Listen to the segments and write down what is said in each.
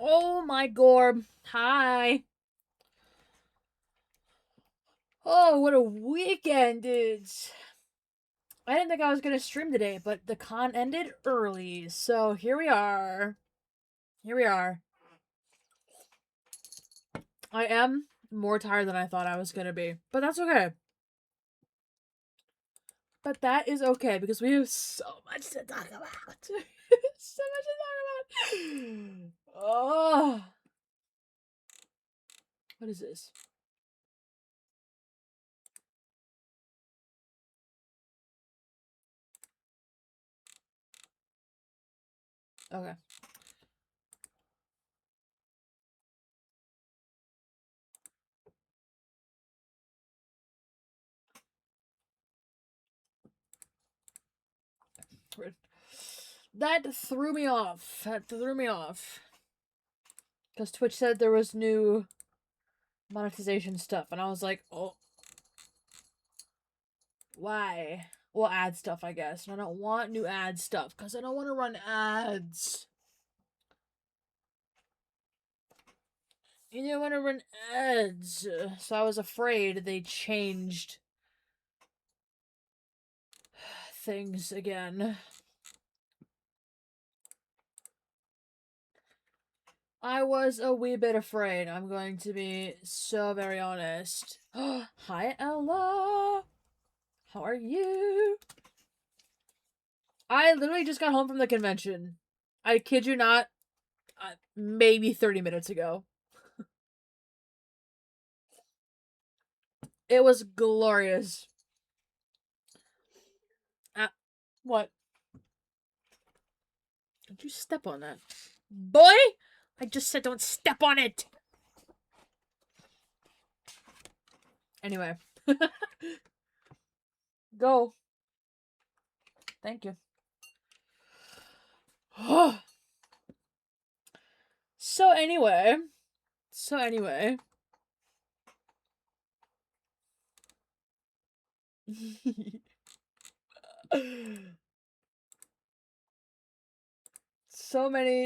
Oh my Gorb. Hi. Oh, what a weekend, dudes. I didn't think I was gonna stream today, but the con ended early, so here we are. Here we are. I am more tired than I thought I was gonna be, but that's okay. But that is okay because we have so much to talk about. So much to talk about. Oh, what is this? Okay. That threw me off. That threw me off. Because Twitch said there was new monetization stuff, and I was like, oh, why? Well, ad stuff, I guess. And I don't want new ad stuff because I don't want to run ads. You don't want to run ads. So I was afraid they changed things again. I was a wee bit afraid. I'm going to be so very honest. Hi, Ella. How are you? I literally just got home from the convention. I kid you not, maybe 30 minutes ago. It was glorious. What? Don't you step on that. Boy! I just said don't step on it! Anyway. Go. Thank you. So anyway.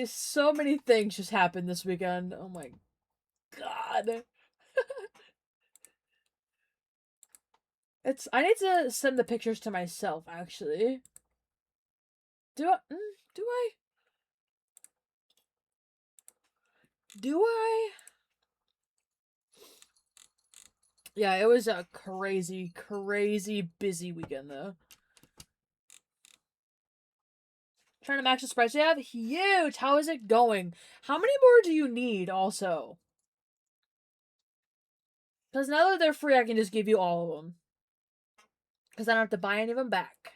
so many things just happened this weekend. Oh my god. I need to send the pictures to myself, actually. Do I? Do I? Do I? Yeah, it was a crazy, crazy busy weekend, though. Trying to max the spreads you have? Huge! How is it going? How many more do you need, also? Because now that they're free, I can just give you all of them. Because I don't have to buy any of them back.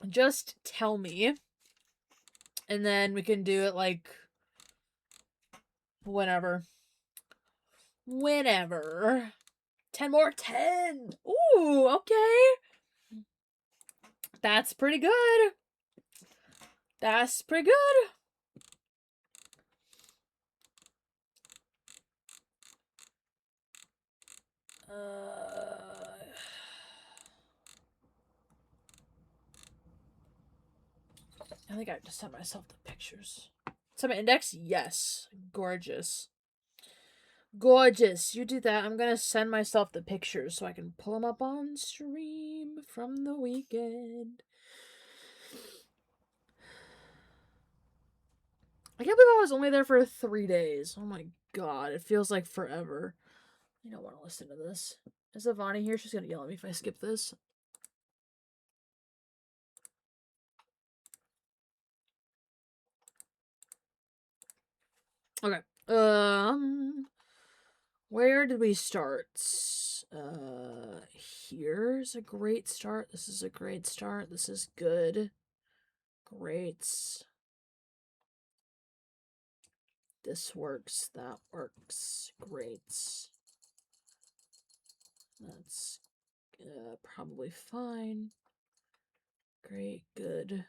Just tell me. And then we can do it, like, whenever. Whenever. 10 more? 10! Ooh, okay. That's pretty good. That's pretty good. I think I just sent myself the pictures. Send my index? Yes. Gorgeous. Gorgeous. You do that. I'm gonna send myself the pictures so I can pull them up on stream from the weekend. I can't believe I was only there for 3 days. Oh my god. It feels like forever. I don't want to listen to this. Is Ivani here? She's gonna yell at me if I skip this. Okay. Where did we start? Here's a great start. This is a great start. This is good. Great. This works. That works. Great. That's probably fine. Great. Good.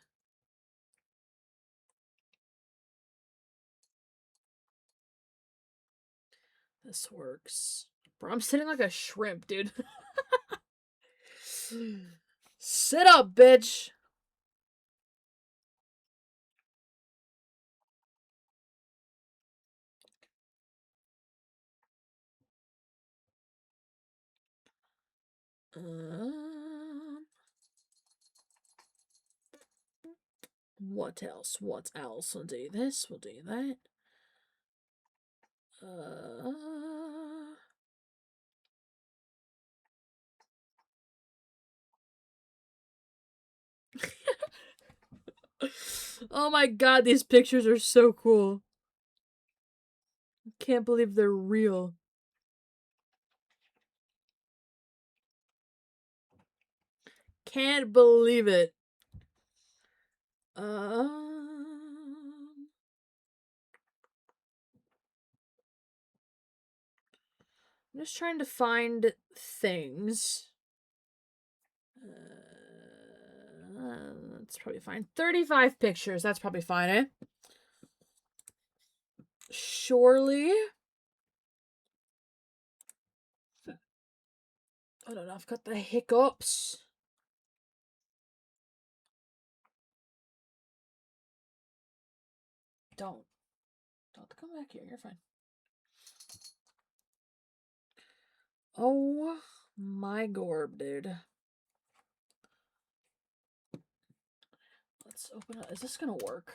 This works. Bro, I'm sitting like a shrimp, dude. Sit up, bitch. What else? What else? We'll do this. We'll do that. Oh my god, these pictures are so cool. Can't believe they're real. Can't believe it. I'm just trying to find things. That's probably fine. 35 pictures. That's probably fine, eh? Surely. I don't know. I've got the hiccups. Don't come back here. You're fine. Oh my gorb, dude. Let's open up. Is this gonna work?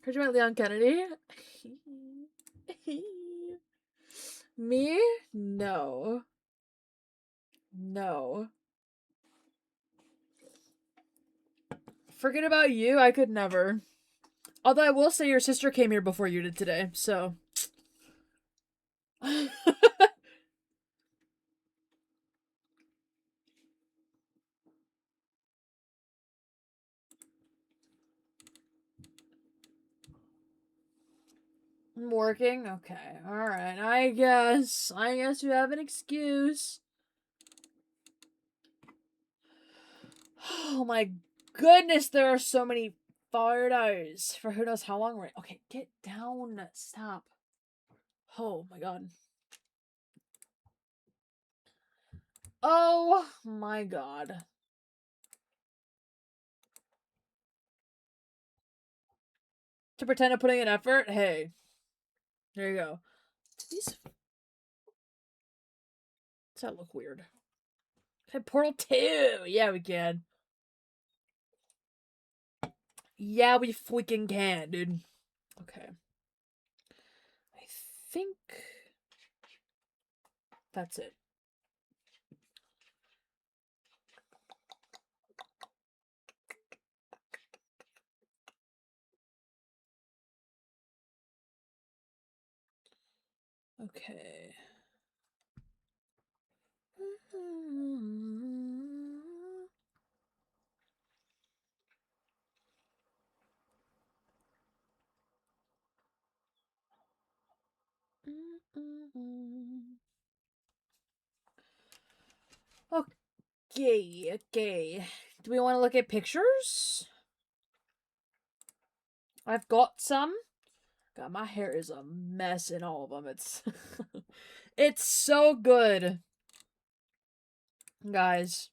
Heard you about Leon Kennedy? Me? No. No. Forget about you, I could never. Although I will say your sister came here before you did today, so. I'm working? Okay, alright. I guess you have an excuse. Oh my goodness, there are so many photos for who knows how long we're. Okay, get down. Stop. Oh my god. Oh my god. To pretend I'm putting in effort? Hey. There you go. These. Does that look weird? Okay, Portal 2! Yeah, we can. Yeah, we freaking can, dude. Okay. I think that's it. Okay. Okay, okay. Do we want to look at pictures? I've got some. God, my hair is a mess in all of them. It's it's so good. Guys.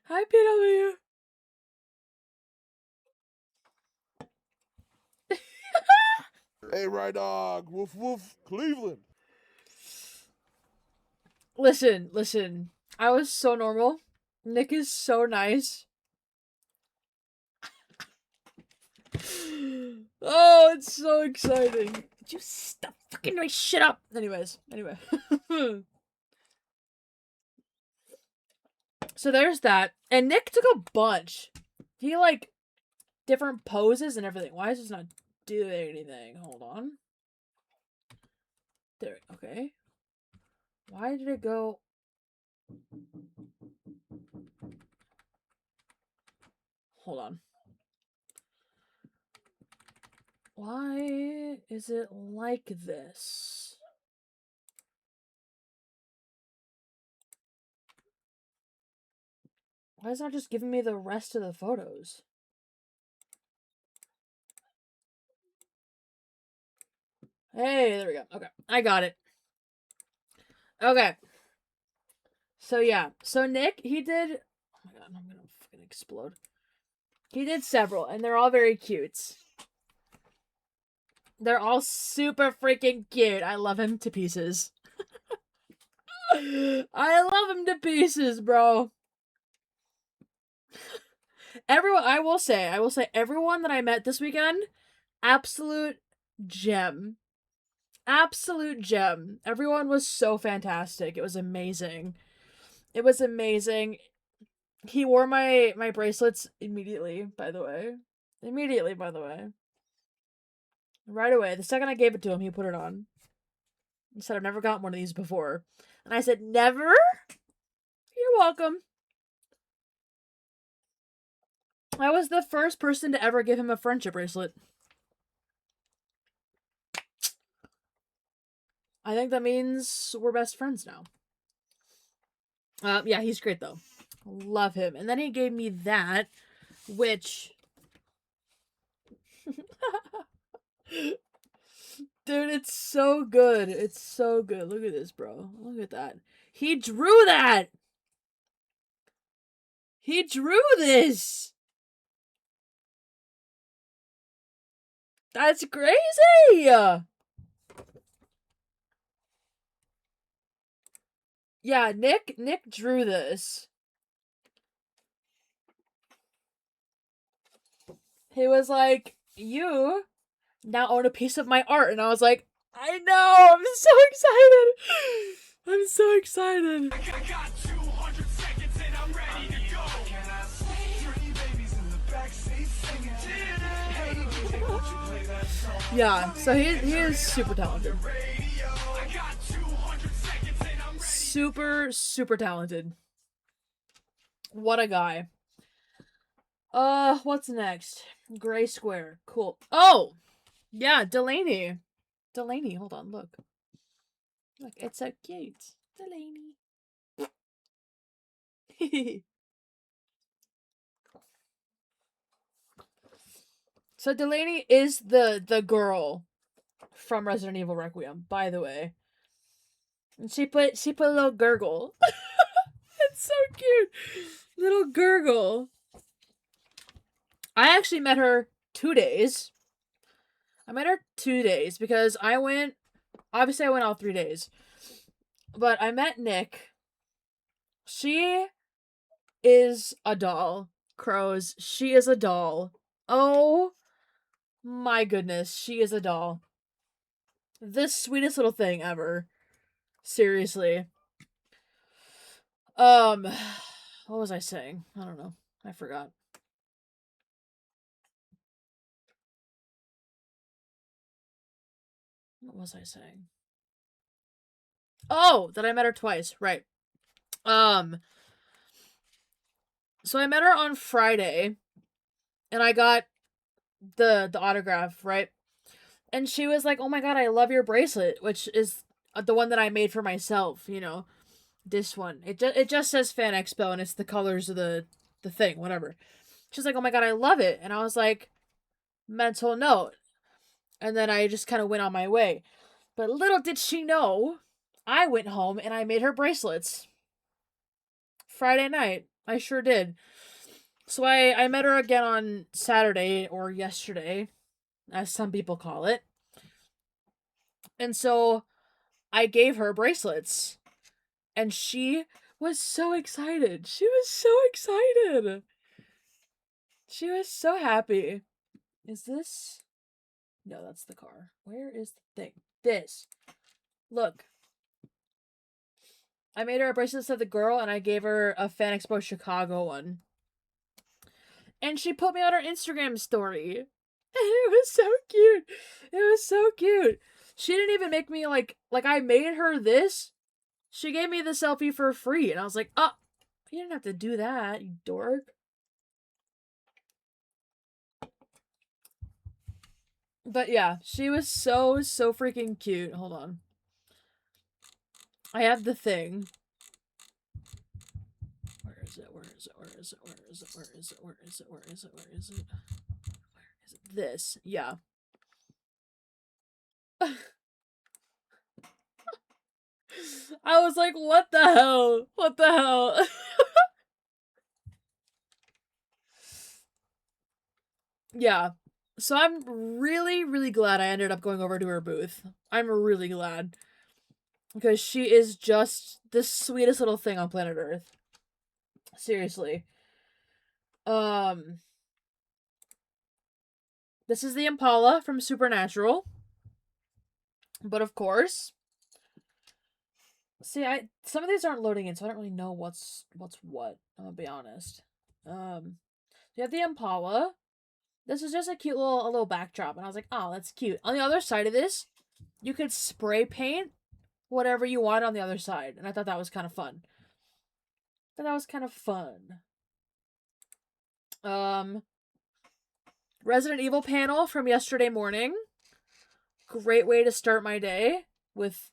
Hi, PW. Hey, Right Dog. Woof woof. Cleveland. Listen. I was so normal. Nick is so nice. Oh, it's so exciting. Did you stop fucking my shit up? Anyway. So there's that. And Nick took a bunch. He like different poses and everything. Why is this not doing anything? Hold on. There. Okay. Why did it go? Hold on. Why is it like this? Why is it not just giving me the rest of the photos? Hey, there we go. Okay, I got it. Okay. So yeah, so Nick, he did. Oh my god, I'm gonna fucking explode. He did several, and they're all very cute. They're all super freaking cute. I love him to pieces. I love him to pieces, bro. Everyone, I will say, everyone that I met this weekend, absolute gem. Absolute gem. Everyone was so fantastic. It was amazing. It was amazing. He wore my bracelets immediately, by the way. Immediately, by the way. Right away. The second I gave it to him, he put it on. He said, I've never gotten one of these before. And I said, never? You're welcome. I was the first person to ever give him a friendship bracelet. I think that means we're best friends now. Yeah, he's great though. Love him. And then he gave me that, which... Dude, it's so good. It's so good. Look at this, bro. Look at that. He drew that! He drew this! That's crazy! Yeah, Nick drew this. He was like, you now own a piece of my art. And I was like, I know! I'm so excited! I'm so excited! I got 200 seconds and I'm ready to go. Can I see 3 babies in the backseat singing? Hey, DJ, won't you play that song? Yeah, so he is super talented. I got 200 seconds and I'm ready. Super talented. What a guy. What's next? Gray Square. Cool. Oh! Yeah, Delaney. Delaney, hold on, look. Look, it's so cute. Delaney. So Delaney is the girl from Resident Evil Requiem, by the way. And she put a little gurgle. It's so cute. Little gurgle. I actually met her 2 days. I met her 2 days because I went all 3 days. But I met Nick. She is a doll. Crows. She is a doll. Oh my goodness. She is a doll. The sweetest little thing ever. Seriously. What was I saying? I don't know. I forgot. What was I saying? Oh, that I met her twice. Right. So I met her on Friday, and I got the autograph, right? And she was like, "Oh my god, I love your bracelet," which is the one that I made for myself, you know. This one. It just says Fan Expo and it's the colors of the thing, whatever. She's like, "Oh my god, I love it." And I was like, "Mental note." And then I just kind of went on my way. But little did she know, I went home and I made her bracelets. Friday night. I sure did. So I met her again on Saturday, or yesterday, as some people call it. And so I gave her bracelets. And she was so excited. She was so excited. She was so happy. Is this? No, that's the car. Where is the thing? This. Look. I made her a bracelet of the girl, and I gave her a Fan Expo Chicago one. And she put me on her Instagram story. And it was so cute. It was so cute. She didn't even make me like I made her this. She gave me the selfie for free. And I was like, oh, you didn't have to do that, you dork. But yeah, she was so freaking cute. Hold on. I have the thing. Where is it? Where is it? Where is it? Where is it? Where is it? Where is it? Where is it? Where is it? Where is it? This. Yeah. I was like, what the hell? What the hell? Yeah. So I'm really, really glad I ended up going over to her booth. I'm really glad. Because she is just the sweetest little thing on planet Earth. Seriously. This is the Impala from Supernatural. But of course, see, some of these aren't loading in, so I don't really know what's what. I'm gonna be honest. You have the Impala. This is just a cute little backdrop, and I was like, oh, that's cute. On the other side of this, you could spray paint whatever you want on the other side, and I thought that was kind of fun. Resident Evil panel from yesterday morning. Great way to start my day with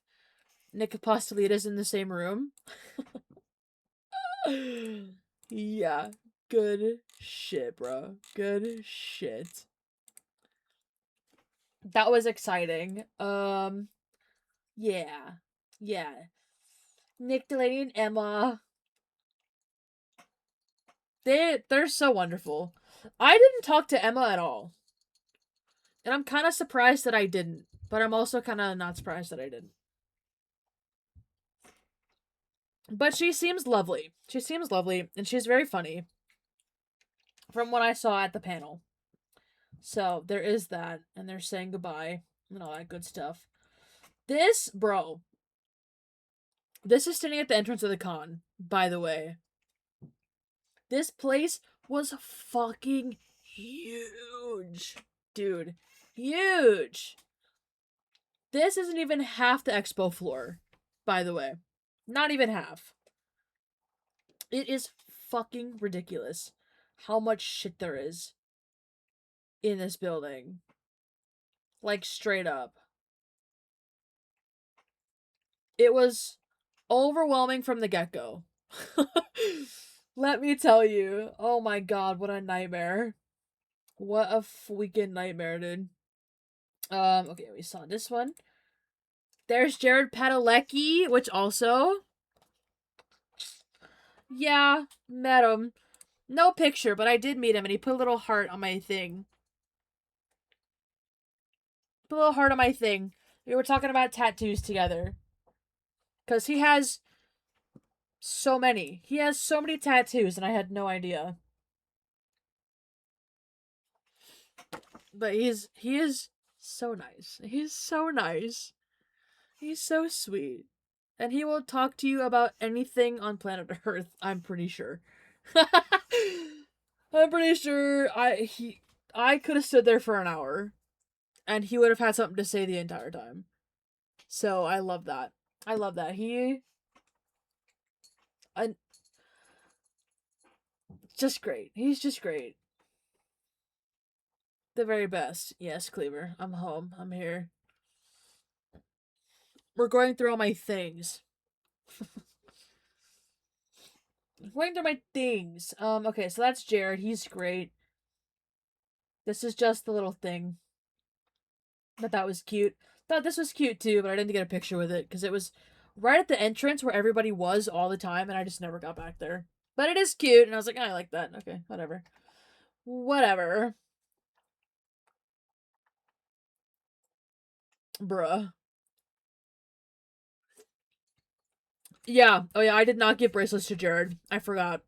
Nick Apostolides in the same room. Yeah, good shit, bro. Good shit. That was exciting. Yeah. Nick, Delaney, and Emma. They're so wonderful. I didn't talk to Emma at all. And I'm kind of surprised that I didn't. But I'm also kind of not surprised that I didn't. But she seems lovely. She seems lovely. And she's very funny. From what I saw at the panel. So there is that. And they're saying goodbye. And all that good stuff. This, bro. This is standing at the entrance of the con, by the way. This place was fucking huge. Dude. Huge. This isn't even half the expo floor, by the way. Not even half. It is fucking ridiculous how much shit there is in this building. Like, straight up. It was overwhelming from the get-go. Let me tell you. Oh my god, what a nightmare. What a freaking nightmare, dude. Okay, we saw this one. There's Jared Padalecki, which also... Yeah, met him. No picture, but I did meet him, and he put a little heart on my thing. Put a little heart on my thing. We were talking about tattoos together. Because he has so many. He has so many tattoos, and I had no idea. But he is so nice. He's so nice. He's so sweet. And he will talk to you about anything on planet Earth, I'm pretty sure. I'm pretty sure I could have stood there for an hour and he would have had something to say the entire time. So I love that. I love that. Just great. He's just great. The very best. Yes, Cleaver. I'm home. I'm here. We're going through all my things. Going through my things. Okay, so that's Jared. He's great. This is just the little thing. But that was cute. Thought this was cute too, but I didn't get a picture with it because it was right at the entrance where everybody was all the time, and I just never got back there. But it is cute, and I was like, oh, I like that. Okay, whatever. Whatever. Bruh. Yeah. Oh yeah, I did not give bracelets to Jared. I forgot.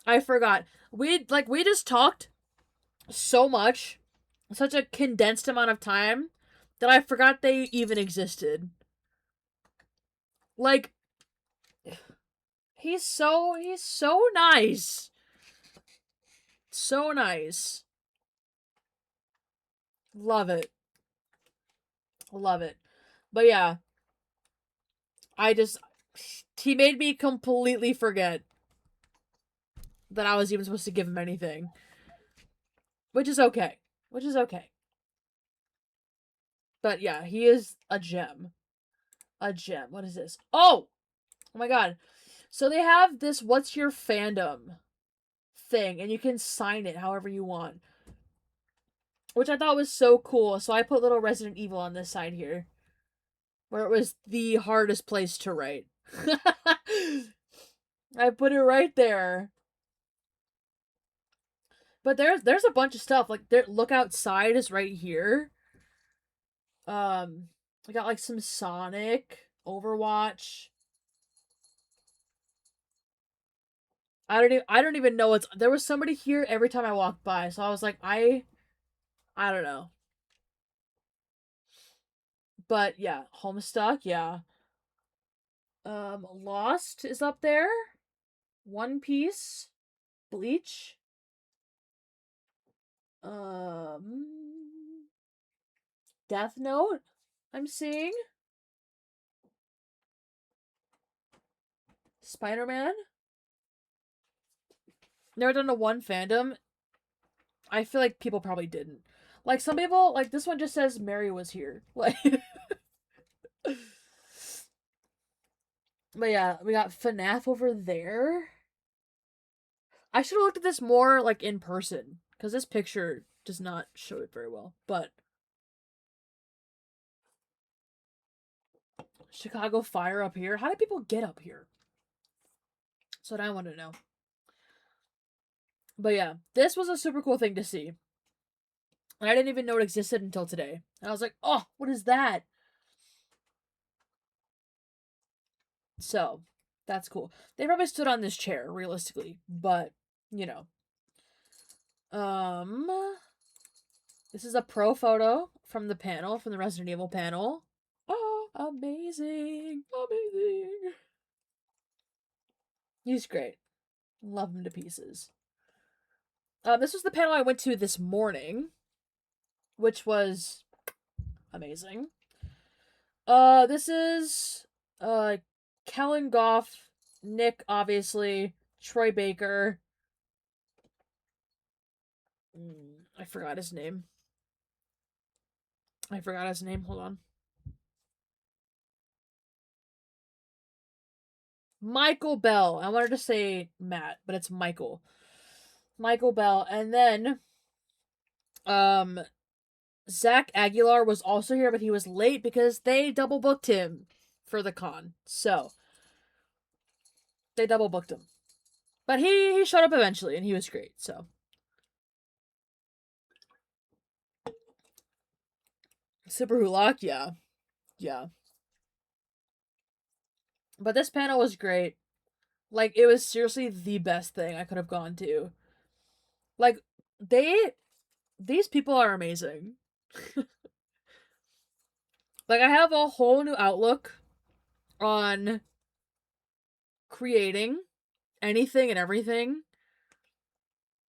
I forgot. We just talked so much, such a condensed amount of time, that I forgot they even existed. Like, he's so nice. So nice. Love it. Love it. But yeah. He made me completely forget that I was even supposed to give him anything. Which is okay. But yeah, he is a gem. A gem. What is this? Oh! Oh my god. So they have this what's your fandom thing, and you can sign it however you want. Which I thought was so cool. So I put little Resident Evil on this side here. where it was the hardest place to write. I put it right there. But there's a bunch of stuff. Like there, look outside is right here. I got like some Sonic, Overwatch. I don't even know what's there was somebody here every time I walked by, so I was like, I don't know. But yeah, Homestuck, yeah. Lost is up there. One Piece, Bleach. Death Note, I'm seeing. Spider-Man. Never done a one fandom. I feel like people probably didn't. Like some people, like this one just says Mary was here. Like But yeah, we got FNAF over there. I should have looked at this more like in person, because this picture does not show it very well. But Chicago Fire up here. How did people get up here? That's what I want to know. But yeah, this was a super cool thing to see. And I didn't even know it existed until today. And I was like, oh, what is that? So, that's cool. They probably stood on this chair, realistically. But, you know. This is a pro photo from the panel, from the Resident Evil panel. Oh, amazing. Amazing. He's great. Love him to pieces. This was the panel I went to this morning, which was amazing. This is Kellen Goff, Nick, obviously, Troy Baker. I forgot his name. Hold on. Michael Bell. I wanted to say Matt, but it's Michael. Michael Bell. And then Zach Aguilar was also here, but he was late because they double booked him for the con. So they double booked him. But he showed up eventually and he was great, so. Super Hulak, yeah. Yeah. But this panel was great. Like, it was seriously the best thing I could have gone to. Like, these people are amazing. Like, I have a whole new outlook on creating anything and everything.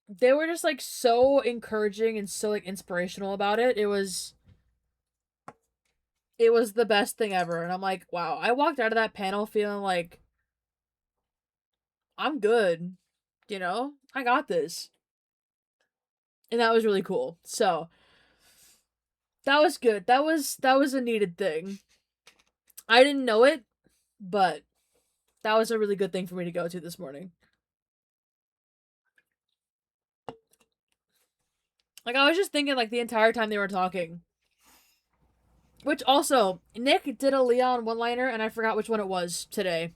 They were just, like, so encouraging and so, like, inspirational about it. It was the best thing ever. And I'm like, wow, I walked out of that panel feeling like I'm good. You know? I got this. And that was really cool. So that was good. That was a needed thing. I didn't know it, but that was a really good thing for me to go to this morning. Like, I was just thinking, like, the entire time they were talking. Which also, Nick did a Leon one-liner, and I forgot which one it was today.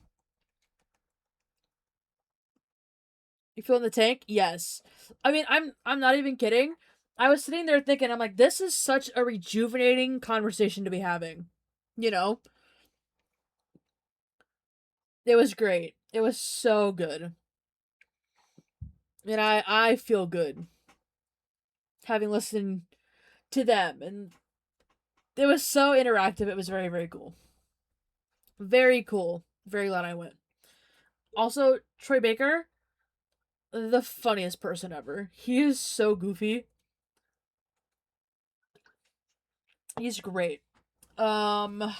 You feeling the tank? Yes. I mean, I'm not even kidding. I was sitting there thinking, I'm like, this is such a rejuvenating conversation to be having. You know? It was great. It was so good. And I feel good having listened to them, and it was so interactive. It was very, very cool. Very cool. Very glad I went. Also, Troy Baker, the funniest person ever. He is so goofy. He's great. What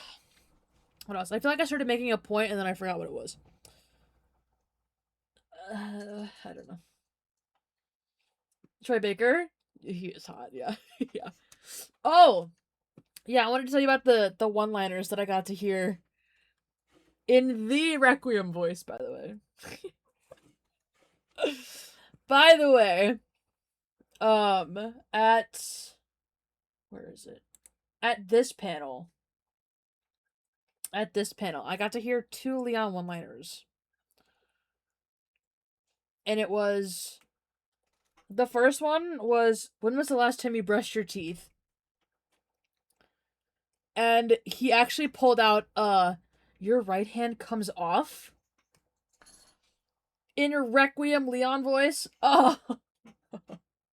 else? I feel like I started making a point and then I forgot what it was. I don't know. Troy Baker, he is hot. Yeah, yeah. Oh, yeah. I wanted to tell you about the one-liners that I got to hear in the Requiem voice. By the way. By the way, at where is it? At this panel, at this panel. I got to hear 2 Leon one-liners. And it was... The first one was, when was the last time you brushed your teeth? And he actually pulled out, your right hand comes off? In a Requiem Leon voice? Oh,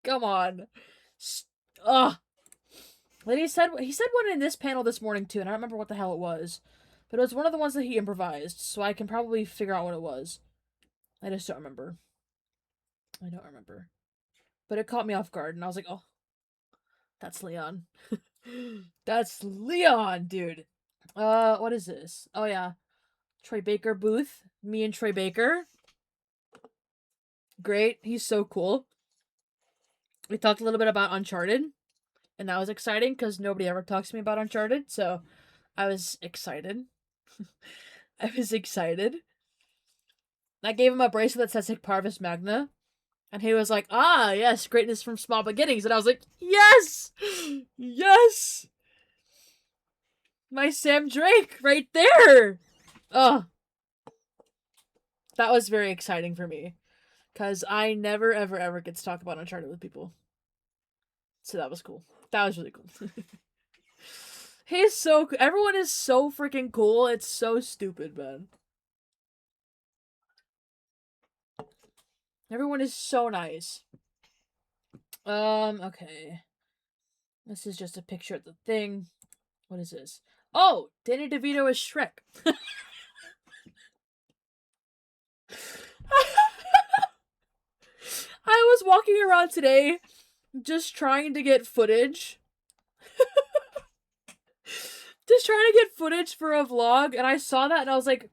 come on. Then he said one in this panel this morning too, and I don't remember what the hell it was. But it was one of the ones that he improvised, so I can probably figure out what it was. I just don't remember. I don't remember. But it caught me off guard, and I was like, oh, that's Leon. That's Leon, dude. What is this? Oh, yeah. Troy Baker booth. Me and Troy Baker. Great. He's so cool. We talked a little bit about Uncharted. And that was exciting, because nobody ever talks to me about Uncharted, so I was excited. I was excited. I gave him a bracelet that says Hic Parvis Magna. And he was like, ah, yes, greatness from small beginnings. And I was like, yes! Yes! My Sam Drake right there! Oh. That was very exciting for me. Because I never, ever, ever get to talk about Uncharted with people. So that was cool. That was really cool. He's so... Everyone is so freaking cool. It's so stupid, man. Everyone is so nice. Okay. This is just a picture of the thing. What is this? Oh! Danny DeVito is Shrek. I was walking around today just trying to get footage. Just trying to get footage for a vlog, and I saw that and I was like,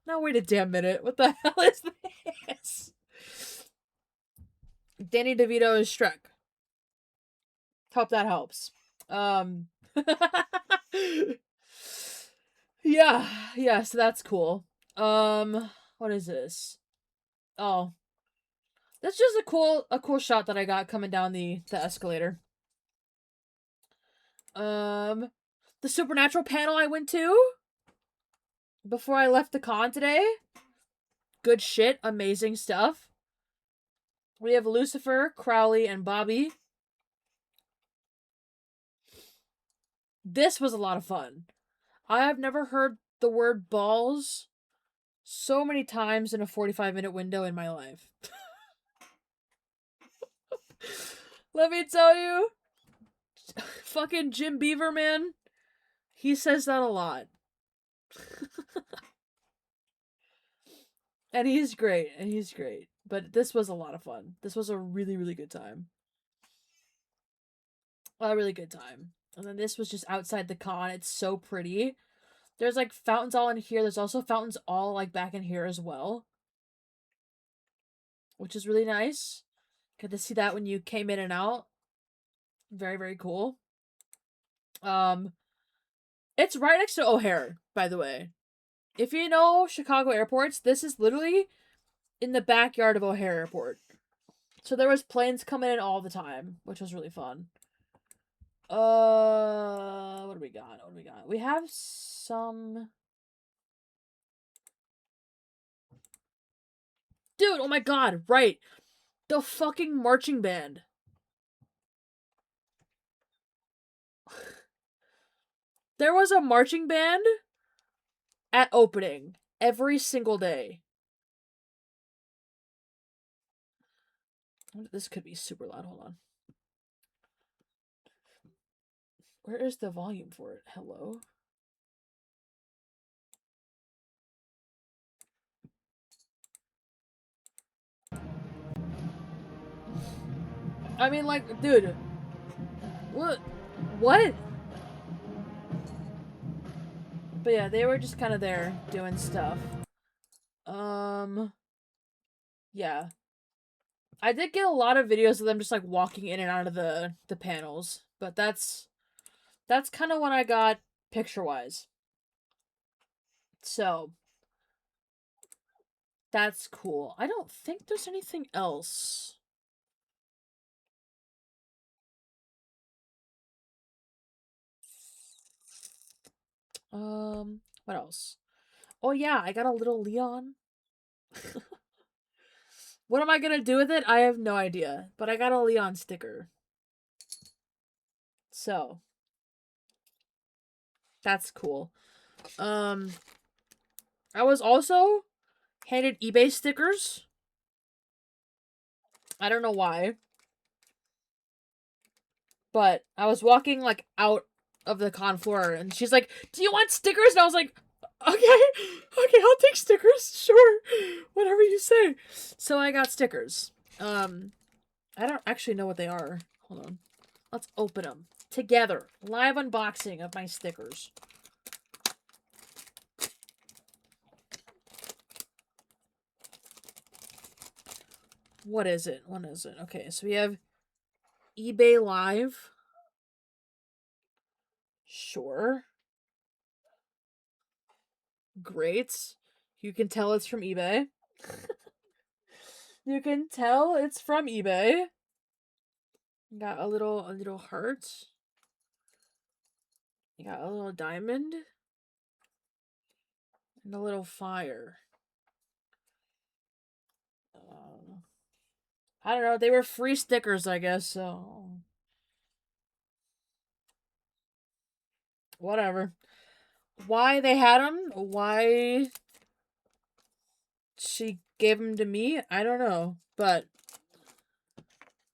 now wait a damn minute. What the hell is this? Danny DeVito is Shrek. Hope that helps. Yeah, so that's cool. What is this? Oh. That's just a cool shot that I got coming down the escalator. The Supernatural panel I went to before I left the con today. Good shit, amazing stuff. We have Lucifer, Crowley, and Bobby. This was a lot of fun. I have never heard the word balls so many times in a 45-minute window in my life. Let me tell you, fucking Jim Beaver, man, he says that a lot. And he's great, But this was a lot of fun. This was a really, really good time. A really good time. And then this was just outside the con. It's so pretty. There's like fountains all in here. There's also fountains all like back in here as well. Which is really nice. Got to see that when you came in and out. Very, very cool. It's right next to O'Hare, by the way. If you know Chicago airports, this is literally in the backyard of O'Hare Airport. So there was planes coming in all the time, which was really fun. What do we got? We have some... Dude, oh my god, right. The fucking marching band. There was a marching band at opening every single day. This could be super loud. Hold on. Where is the volume for it? Hello? I mean, like, dude. What? But yeah, they were just kind of there doing stuff. Yeah. I did get a lot of videos of them just like walking in and out of the panels, but that's kind of what I got picture-wise. So that's cool. I don't think there's anything else. What else? Oh yeah, I got a little Leon. What am I gonna do with it? I have no idea. But I got a Leon sticker. So that's cool. I was also handed eBay stickers. I don't know why. But I was walking like out of the con floor and she's like, "Do you want stickers?" And I was like, okay, I'll take stickers. Sure. Whatever you say. So I got stickers. I don't actually know what they are. Hold on. Let's open them together. Live unboxing of my stickers. What is it? What is it? Okay, so we have eBay Live. Sure. Great. You can tell it's from eBay. You can tell it's from eBay. Got a little heart. You got a little diamond. And a little fire. I don't know. They were free stickers, I guess, so. Whatever. Why they had them? Why she gave them to me? I don't know. But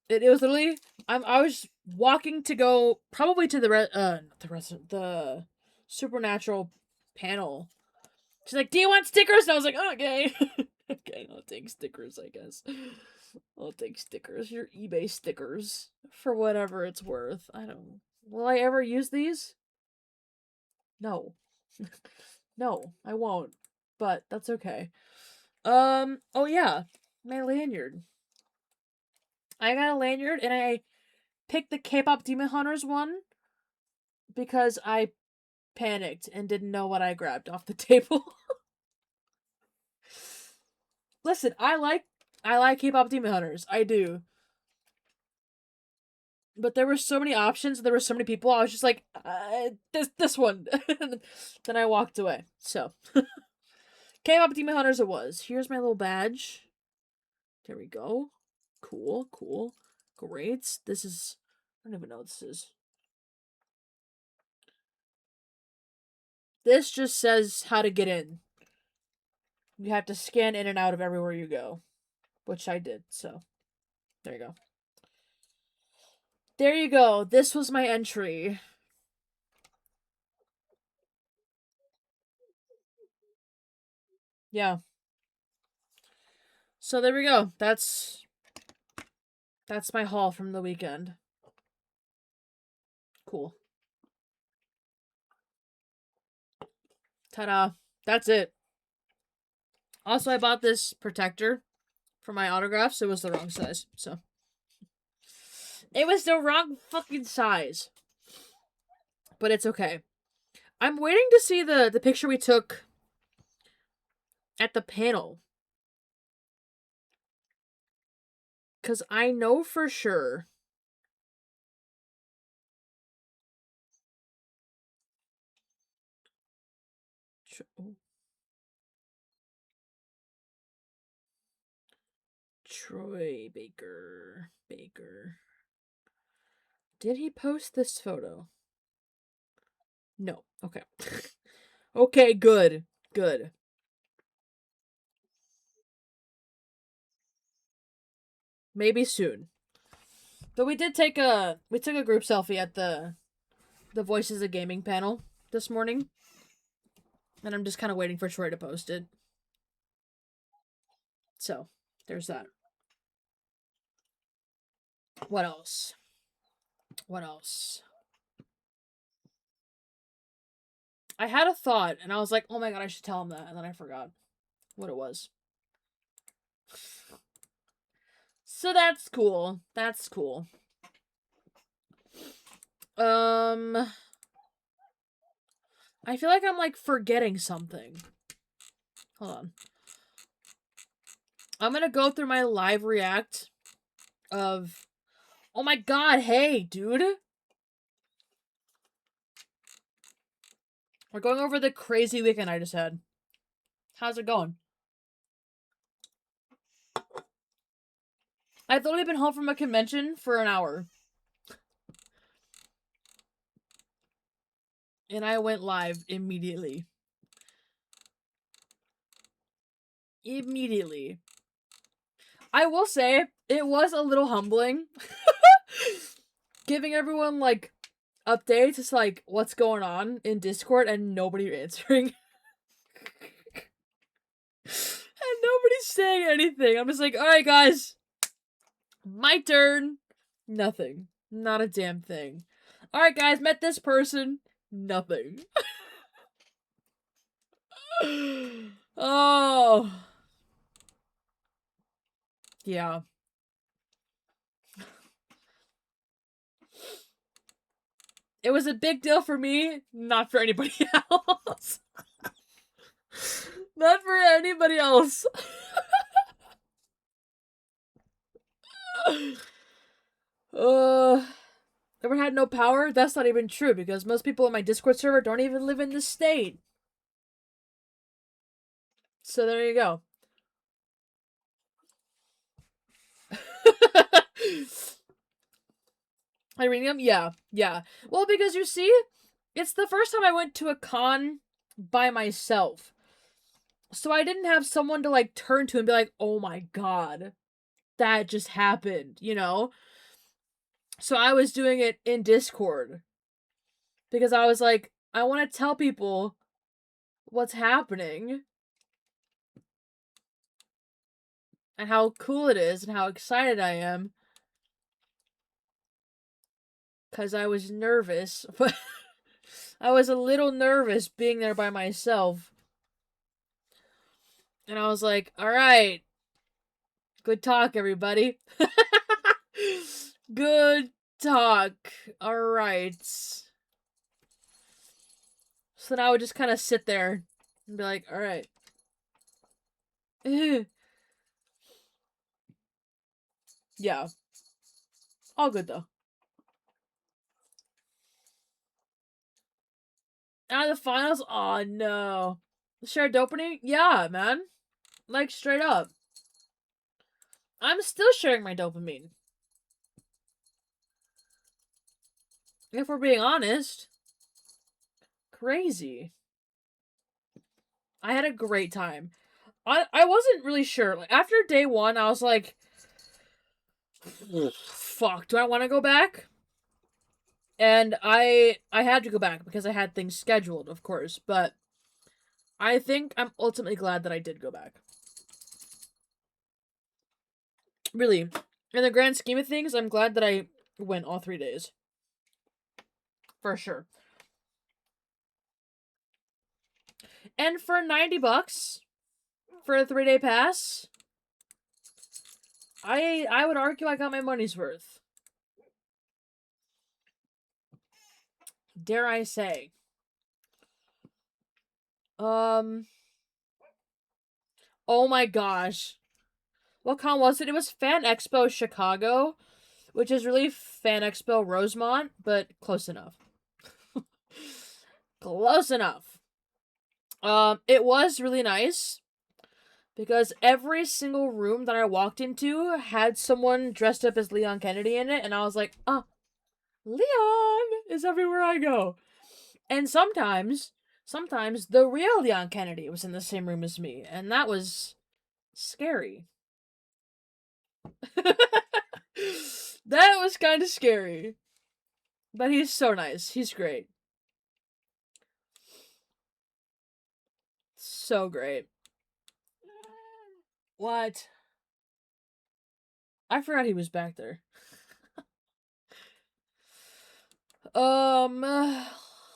it was literally. I was walking to go probably to the Supernatural panel. She's like, "Do you want stickers?" And I was like, oh, "Okay, okay, I'll take stickers. I guess I'll take stickers. Your eBay stickers for whatever it's worth. I don't. Will I ever use these? No, no, I won't. But that's okay. Oh yeah, my lanyard. I got a lanyard and I picked the K-pop Demon Hunters one because I panicked and didn't know what I grabbed off the table. Listen, I like K-pop Demon Hunters. I do. But there were so many options, there were so many people, I was just like, this one. Then I walked away. So, K-pop Demon Hunters it was. Here's my little badge. There we go. Cool, cool. Great. This is, I don't even know what this is. This just says how to get in. You have to scan in and out of everywhere you go. Which I did, so. There you go. There you go. This was my entry. Yeah. So there we go. That's my haul from the weekend. Cool. Ta-da. That's it. Also, I bought this protector for my autographs. It was the wrong size, so. It was the wrong fucking size. But it's okay. I'm waiting to see the picture we took at the panel. Because I know for sure. Troy Baker. Did he post this photo? No. Okay. Okay, good. Good. Maybe soon. But we took a group selfie at the Voices of Gaming panel this morning. And I'm just kind of waiting for Troy to post it. So, there's that. What else? I had a thought, and I was like, oh my god, I should tell him that, and then I forgot what it was. So that's cool. That's cool. I feel like I'm, like, forgetting something. Hold on. I'm gonna go through my live react of... Oh my god, hey, dude! We're going over the crazy weekend I just had. How's it going? I've literally been home from a convention for an hour. And I went live immediately. Immediately. I will say, it was a little humbling. Giving everyone, like, updates, it's like, what's going on in Discord, and nobody answering. And nobody's saying anything. I'm just like, alright, guys. My turn. Nothing. Not a damn thing. Alright, guys, met this person. Nothing. Oh. Yeah. It was a big deal for me, not for anybody else. Not for anybody else. Ever had no power? That's not even true, because most people in my Discord server don't even live in this state. So there you go. Irenium? Yeah, yeah. Well, because you see, it's the first time I went to a con by myself. So I didn't have someone to, like, turn to and be like, oh my god, that just happened, you know? So I was doing it in Discord. Because I was like, I want to tell people what's happening. And how cool it is and how excited I am. Because I was nervous. But I was a little nervous being there by myself. And I was like, alright. Good talk, everybody. Good talk. Alright. So then I would just kind of sit there and be like, alright. Yeah. All good, though. Out of the finals? Oh, no. Shared dopamine? Yeah, man. Like, straight up. I'm still sharing my dopamine. If we're being honest. Crazy. I had a great time. I wasn't really sure. Like, after day 1, I was like, fuck, do I want to go back? And I had to go back because I had things scheduled, of course, but I think I'm ultimately glad that I did go back. Really, in the grand scheme of things, I'm glad that I went all 3 days. For sure. And for $90 for a 3-day pass, I would argue I got my money's worth. Dare I say. Oh my gosh. What con was it? It was Fan Expo Chicago, which is really Fan Expo Rosemont, but close enough. Close enough. It was really nice because every single room that I walked into had someone dressed up as Leon Kennedy in it, and I was like, oh, Leon is everywhere I go. And sometimes the real Leon Kennedy was in the same room as me, and that was scary. That was kind of scary. But he's so nice. He's great. So great. What? I forgot he was back there.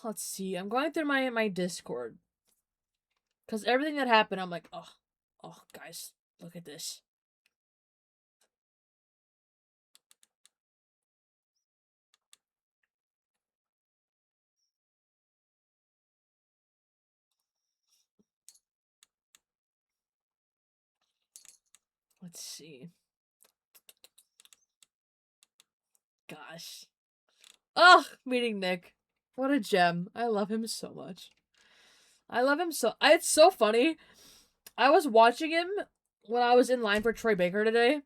Let's see. I'm going through my Discord. Because everything that happened, I'm like, oh, guys, look at this. Let's see. Gosh. Oh, meeting Nick. What a gem. I love him so much. I love him so. It's so funny. I was watching him when I was in line for Troy Baker today,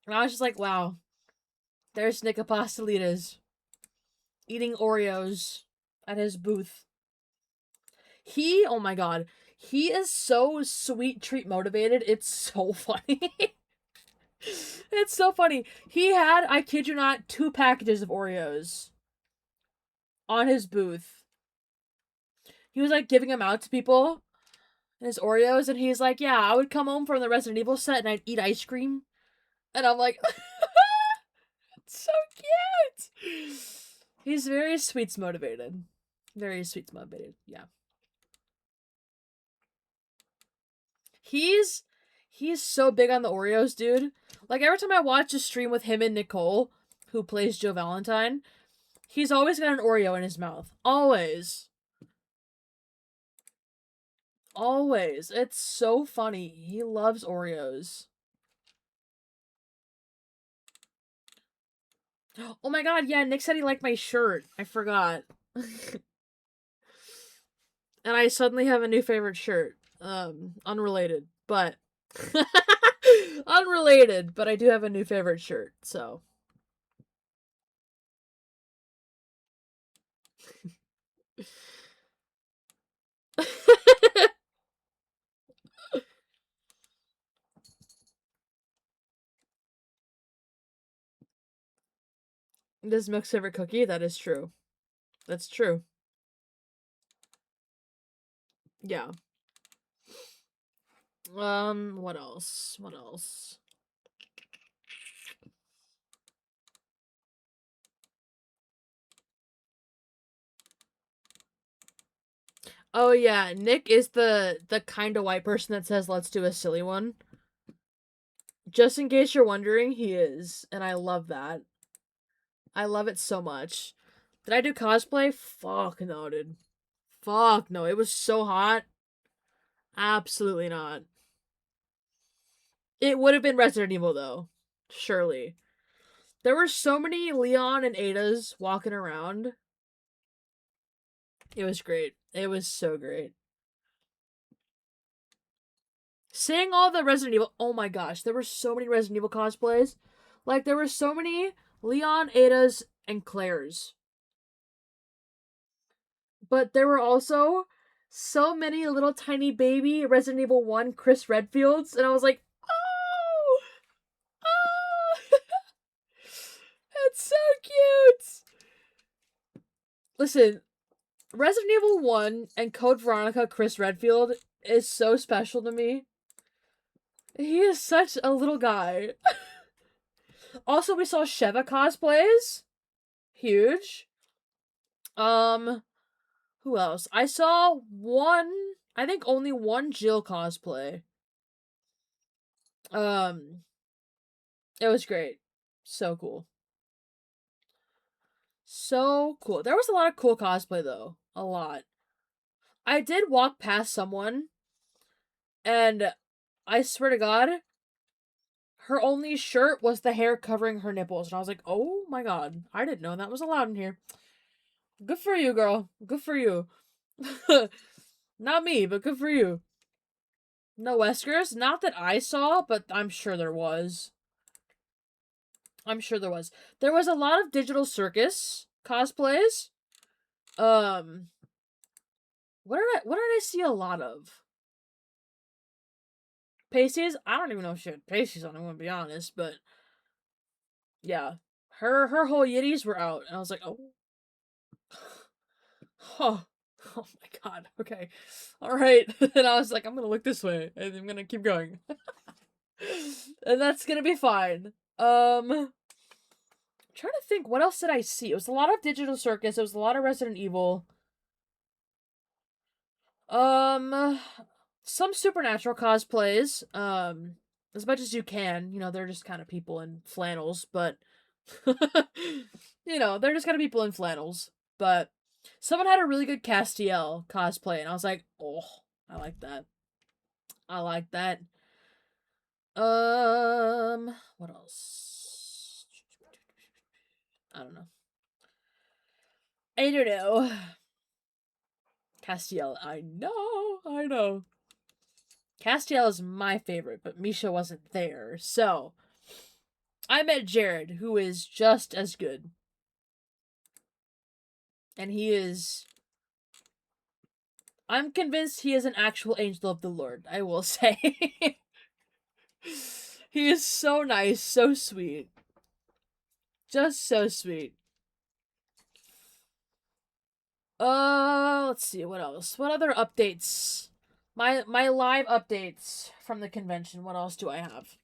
and I was just like, wow, there's Nick Apostolides eating Oreos at his booth. Oh my god, he is so sweet treat motivated. It's so funny. It's so funny. He had, I kid you not, 2 packages of Oreos on his booth. He was like giving them out to people, his Oreos, and he's like, yeah, I would come home from the Resident Evil set and I'd eat ice cream. And I'm like, it's so cute. He's very sweets motivated. Very sweets motivated, yeah. He's so big on the Oreos, dude. Like, every time I watch a stream with him and Nicole, who plays Joe Valentine, he's always got an Oreo in his mouth. Always. Always. It's so funny. He loves Oreos. Oh my god, yeah, Nick said he liked my shirt. I forgot. And I suddenly have a new favorite shirt. Unrelated, but unrelated, but I do have a new favorite shirt, so. This Milk's favorite cookie? That is true. That's true. Yeah. What else? What else? Oh yeah, Nick is the kind of white person that says let's do a silly one. Just in case you're wondering, he is, and I love that. I love it so much. Did I do cosplay? Fuck no, dude. Fuck no, it was so hot. Absolutely not. It would have been Resident Evil though. Surely. There were so many Leon and Ada's walking around. It was great. It was so great. Seeing all the Resident Evil, oh my gosh, there were so many Resident Evil cosplays. Like, there were so many Leon, Ada's, and Claire's. But there were also so many little tiny baby Resident Evil 1 Chris Redfields, and I was like, oh! Oh! That's so cute! Listen, Resident Evil 1 and Code Veronica Chris Redfield is so special to me. He is such a little guy. Also, we saw Sheva cosplays. Huge. Who else? I saw I think only one Jill cosplay. It was great. So cool. So cool. There was a lot of cool cosplay though. A lot. I did walk past someone, and I swear to God, her only shirt was the hair covering her nipples. And I was like, oh my god, I didn't know that was allowed in here. Good for you, girl. Good for you. Not me, but good for you. No Weskers? Not that I saw, but I'm sure there was. I'm sure there was. There was a lot of Digital Circus cosplays. What did I see a lot of? Pacey's? I don't even know if she had Pacey's on, I'm gonna be honest, but yeah. Her whole yitties were out, and I was like, oh. Oh. Oh my god, okay. Alright. And I was like, I'm gonna look this way, and I'm gonna keep going. And that's gonna be fine. I'm trying to think, what else did I see? It was a lot of Digital Circus, it was a lot of Resident Evil. Some Supernatural cosplays, as much as you can. You know, they're just kind of people in flannels, but, you know, they're just kind of people in flannels. But someone had a really good Castiel cosplay, and I was like, oh, I like that. I like that. What else? I don't know. Castiel, I know. Castiel is my favorite, but Misha wasn't there, so I met Jared, who is just as good. And he is... I'm convinced he is an actual angel of the Lord, I will say. He is so nice, so sweet. Just so sweet. Let's see, what else? What other updates? My live updates from the convention. What else do I have?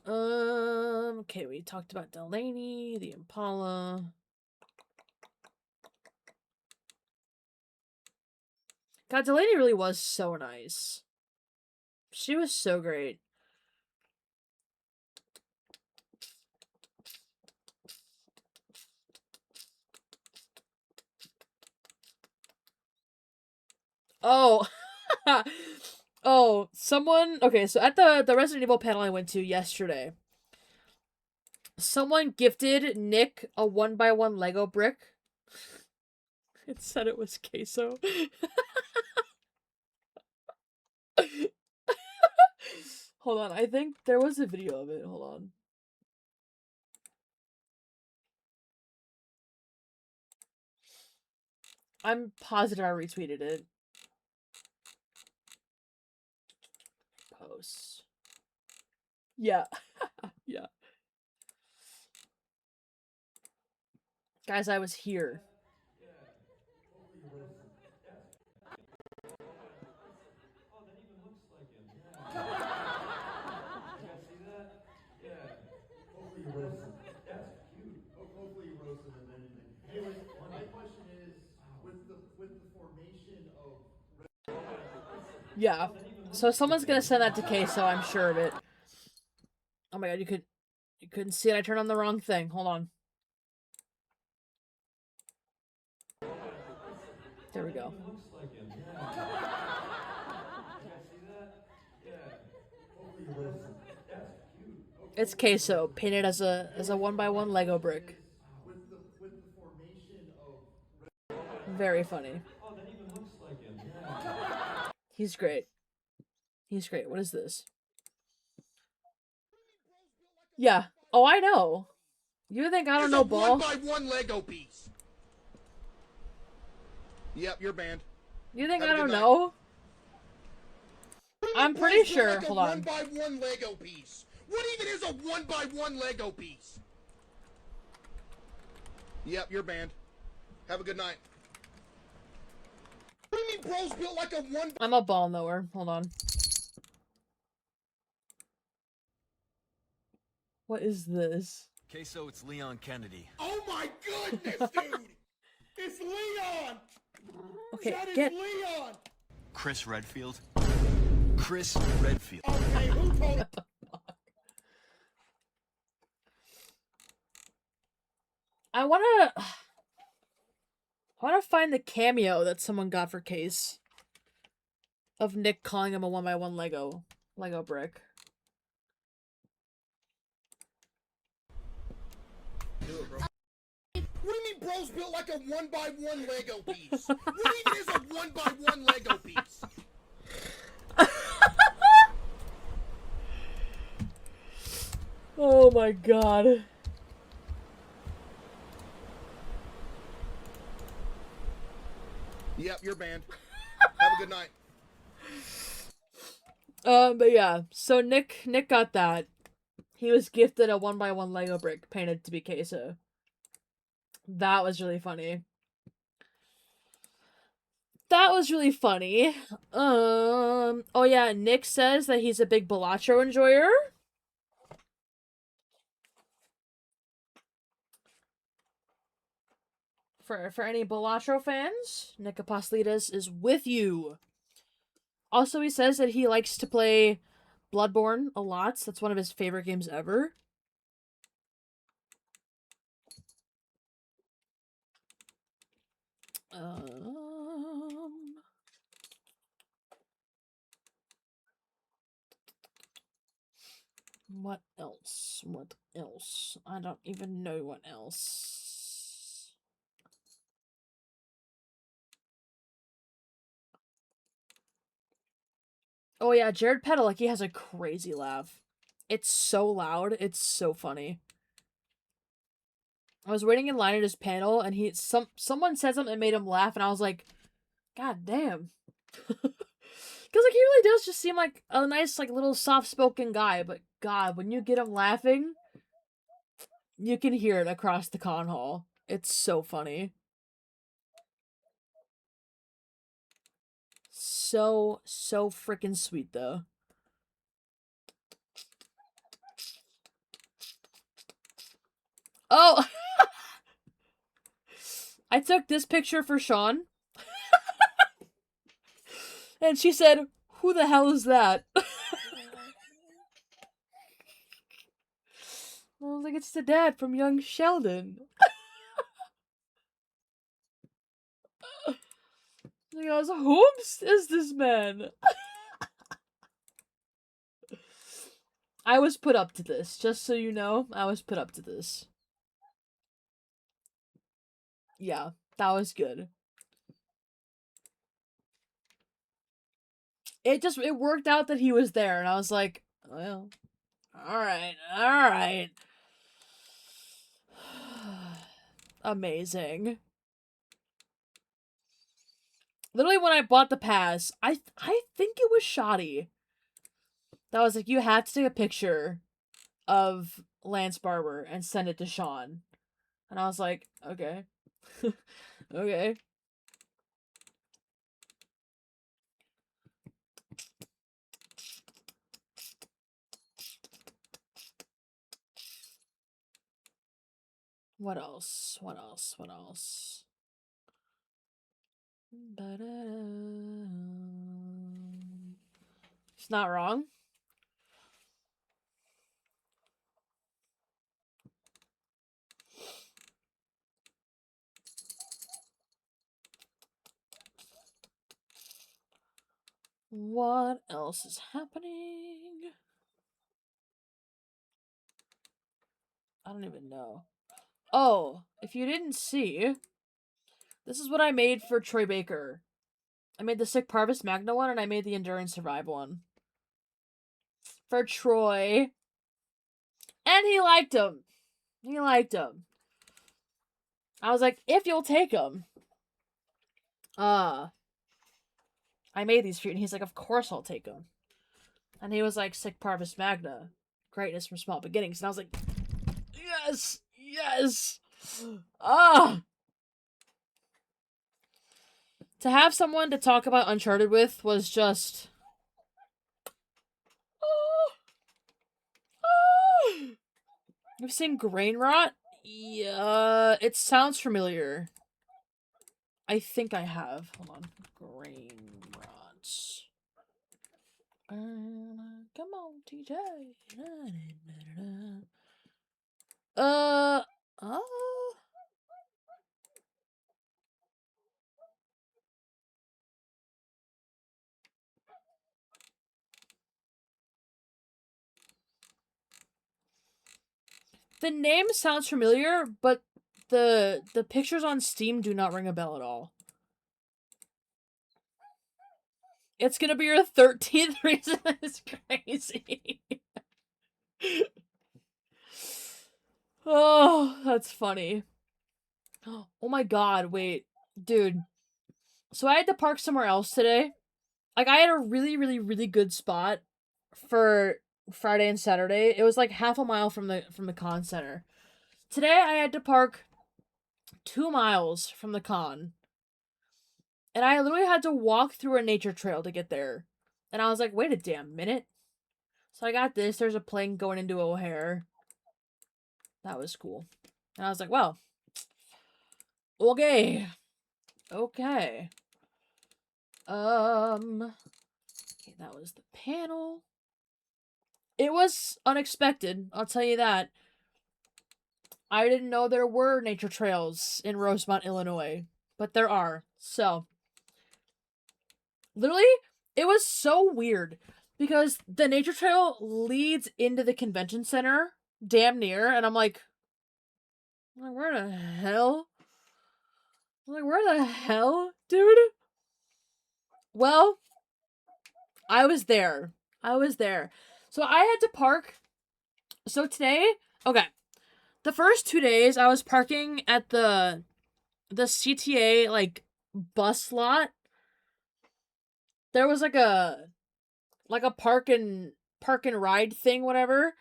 Okay, we talked about Delaney, the Impala. God, Delaney really was so nice. She was so great. Oh. Oh, someone... Okay, so at the Resident Evil panel I went to yesterday, someone gifted Nick a 1x1 Lego brick. It said it was queso. Hold on, I think there was a video of it. Hold on. I'm positive I retweeted it. Post. Yeah. Yeah. Guys, I was here. Hopefully you roast them and then. Anyways, my question is, with the formation of. Yeah. So someone's gonna send that to Queso, I'm sure of it. Oh my god, you couldn't see it. I turned on the wrong thing. Hold on. There we go. It's Queso, painted as a 1x1 Lego brick. With the formation of. Very funny. He's great. He's great. What is this? Yeah. Oh, I know. You think I don't know ball? 1x1 Lego piece. Yep, you're banned. You think Have I a don't good night. know? I'm pretty Bros, sure. like a Hold on. 1x1 Lego piece. What even is a 1x1 Lego piece? Yep, you're banned. Have a good night. What do you mean bros built like a 1 I'm a ball knower. Hold on. What is this? Queso, it's Leon Kennedy. Oh my goodness, dude! It's Leon! Okay, That is get... Leon! Chris Redfield. Chris Redfield. Okay, who told I wanna find the cameo that someone got for Case of Nick calling him a 1x1 Lego brick. What do you mean bros built like a 1x1 Lego piece? What even is a 1x1 Lego piece? Oh my god. Yep, you're banned. Have a good night. But yeah, so Nick got that. He was gifted a 1x1 Lego brick painted to be Queso. That was really funny. That was really funny. Oh yeah, Nick says that he's a big Balatro enjoyer. For any Balatro fans, Nick Apostolides is with you. Also, he says that he likes to play Bloodborne a lot. That's one of his favorite games ever. What else? What else? I don't even know what else. Oh yeah, Jared Padalecki has a crazy laugh. It's so loud. It's so funny. I was waiting in line at his panel, and someone said something that made him laugh, and I was like, God damn. Because like he really does just seem like a nice, like little soft-spoken guy, but God, when you get him laughing, you can hear it across the con hall. It's so funny. So freaking sweet though. Oh, I took this picture for Sean. And she said, "Who the hell is that?" I was like, "It's the dad from Young Sheldon." He goes, "Whom is this man?" I was put up to this, just so you know. I was put up to this. Yeah, that was good. It worked out that he was there, and I was like, well, alright. Amazing. Literally, when I bought the pass, I think it was Shoddy. That was like, you had to take a picture of Lance Barber and send it to Sean. And I was like, okay. Okay. What else? It's not wrong. What else is happening? I don't even know. Oh, if you didn't see, this is what I made for Troy Baker. I made the Sick Parvis Magna one, and I made the Endurance Survive one. For Troy. And he liked them. I was like, if you'll take them. I made these for you. And he's like, of course I'll take them. And he was like, Sic Parvis Magna. Greatness from small beginnings. And I was like, yes! To have someone to talk about Uncharted with was just... You've seen Grain Rot? Yeah, it sounds familiar. I think I have. Hold on. Grain Rot. Come on, TJ. The name sounds familiar, but the pictures on Steam do not ring a bell at all. It's gonna be your 13th reason. It's crazy. Oh, that's funny. Oh my god, wait. Dude. So I had to park somewhere else today. Like, I had a really good spot for Friday and Saturday. It was like half a mile from the con center. Today I had to park 2 miles from the con. And I literally had to walk through a nature trail to get there. And I was like, wait a damn minute. So I got this. There's a plane going into O'Hare. That was cool. And I was like, well, okay. Okay. Okay, that was the panel. It was unexpected, I'll tell you that. I didn't know there were nature trails in Rosemont, Illinois. But there are. So, literally, it was so weird. Because the nature trail leads into the convention center, damn near. And I'm like, where the hell? I'm like, where the hell, dude? Well, I was there. So I had to park. So today, okay. The first 2 days I was parking at the CTA like bus lot. There was like a park and ride thing, whatever.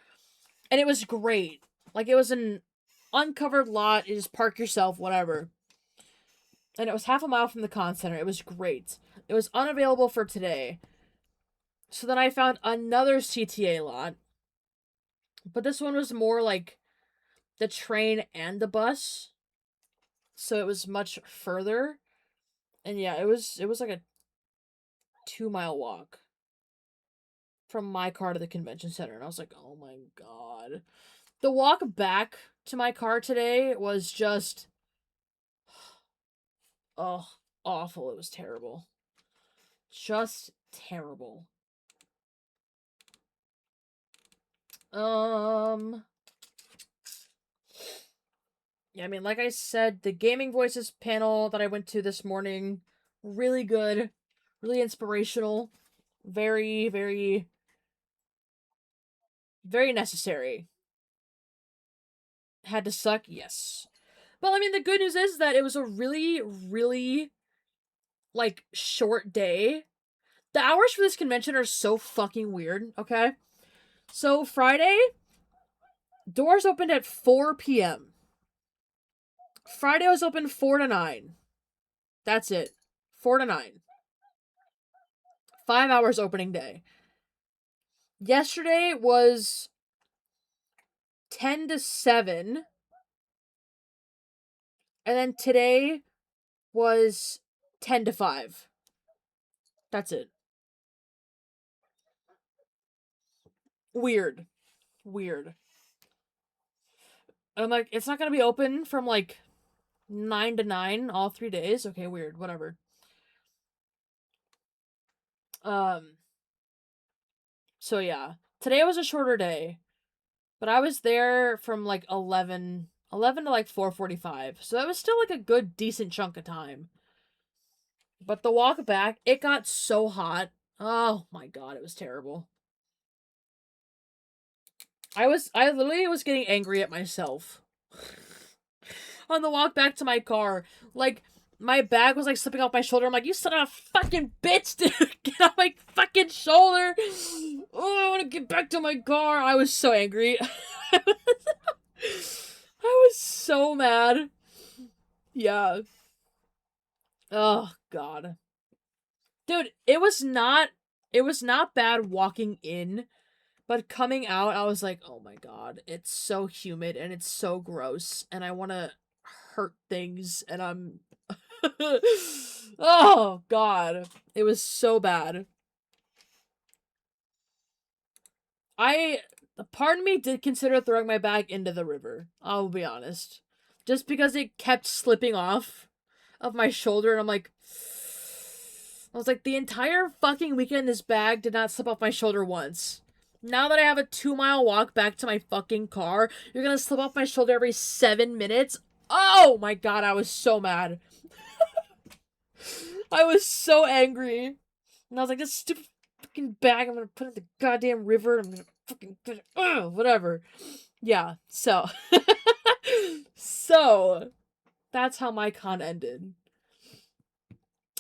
And it was great. Like it was an uncovered lot, you just park yourself, whatever. And it was half a mile from the con center. It was great. It was unavailable for today. So then I found another CTA lot. But this one was more like the train and the bus. So it was much further. And yeah, it was like a 2-mile walk from my car to the convention center. And I was like, oh my god. The walk back to my car today was just... oh, awful. It was terrible. Just terrible. Yeah, I mean, like I said, the Gaming Voices panel that I went to this morning, really good, really inspirational, very, very, very necessary. Had to suck, yes. But, I mean, the good news is that it was a really, really, like, short day. The hours for this convention are so fucking weird, okay? So, Friday, doors opened at 4 p.m. Friday was open 4 to 9. That's it. 4 to 9. 5 hours opening day. Yesterday was 10 to 7. And then today was 10 to 5. That's it. Weird. I'm like, it's not gonna be open from like 9 to 9 all 3 days. Okay, weird. Whatever. So yeah. Today was a shorter day. But I was there from like 11 to like 4:45. So that was still like a good decent chunk of time. But the walk back, it got so hot. Oh my god, it was terrible. I literally was getting angry at myself. On the walk back to my car. Like, my bag was like slipping off my shoulder. I'm like, you son of a fucking bitch, dude! Get off my fucking shoulder! Oh, I want to get back to my car! I was so angry. I was so mad. Yeah. Oh, God. Dude, it was not bad walking in, but coming out, I was like, oh my god, it's so humid and it's so gross, and I want to hurt things, and I'm... oh, god. It was so bad. Part of me did consider throwing my bag into the river, I'll be honest. Just because it kept slipping off of my shoulder, and I'm like... I was like, the entire fucking weekend this bag did not slip off my shoulder once. Now that I have a 2-mile walk back to my fucking car, you're gonna slip off my shoulder every 7 minutes? Oh my god, I was so mad. I was so angry. And I was like, this stupid fucking bag, I'm gonna put it in the goddamn river, I'm gonna fucking put it, whatever. Yeah, so. So, that's how my con ended.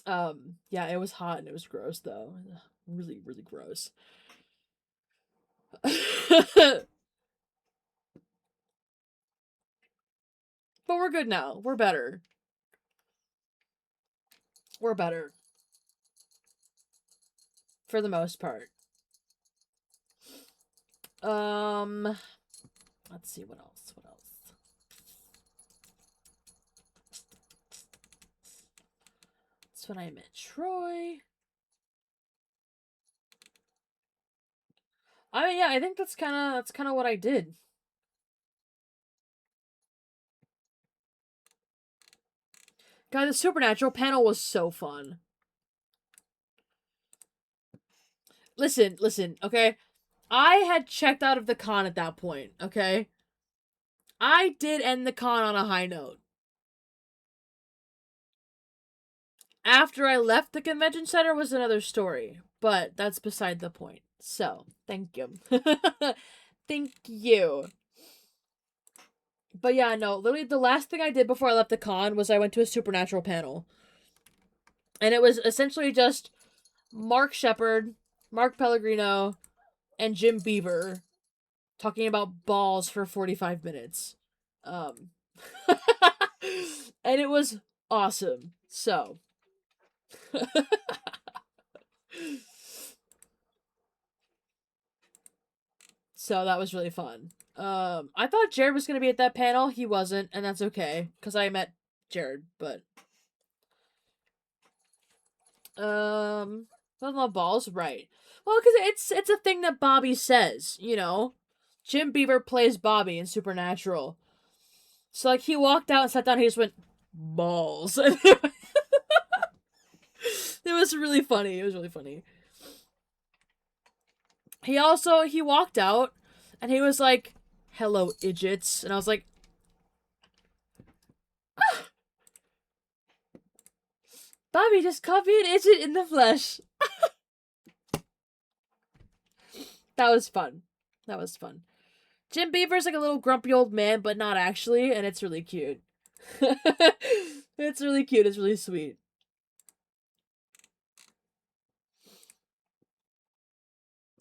Yeah, it was hot and it was gross, though. Really, really gross. But we're good now. We're better. We're better. For the most part. Let's see, what else? That's when I met Troy. I mean, yeah, I think that's kind of what I did. God, the Supernatural panel was so fun. Listen, okay? I had checked out of the con at that point, okay? I did end the con on a high note. After I left the convention center was another story. but that's beside the point. So, thank you. Thank you. But yeah, no, literally the last thing I did before I left the con was I went to a Supernatural panel. And it was essentially just Mark Shepard, Mark Pellegrino, and Jim Beaver talking about balls for 45 minutes. And it was awesome. So. So that was really fun. I thought Jared was gonna be at that panel. He wasn't, and that's okay, because I met Jared, but doesn't love balls, right? Well, because it's a thing that Bobby says, you know. Jim Beaver plays Bobby in Supernatural, so like he walked out and sat down. And he just went balls. It was really funny. It was really funny. He walked out and he was like, "Hello, idiots," and I was like, ah! Bobby just called me an idiot in the flesh. That was fun. That was fun. Jim Beaver's like a little grumpy old man, but not actually, and it's really cute. It's really cute. It's really sweet.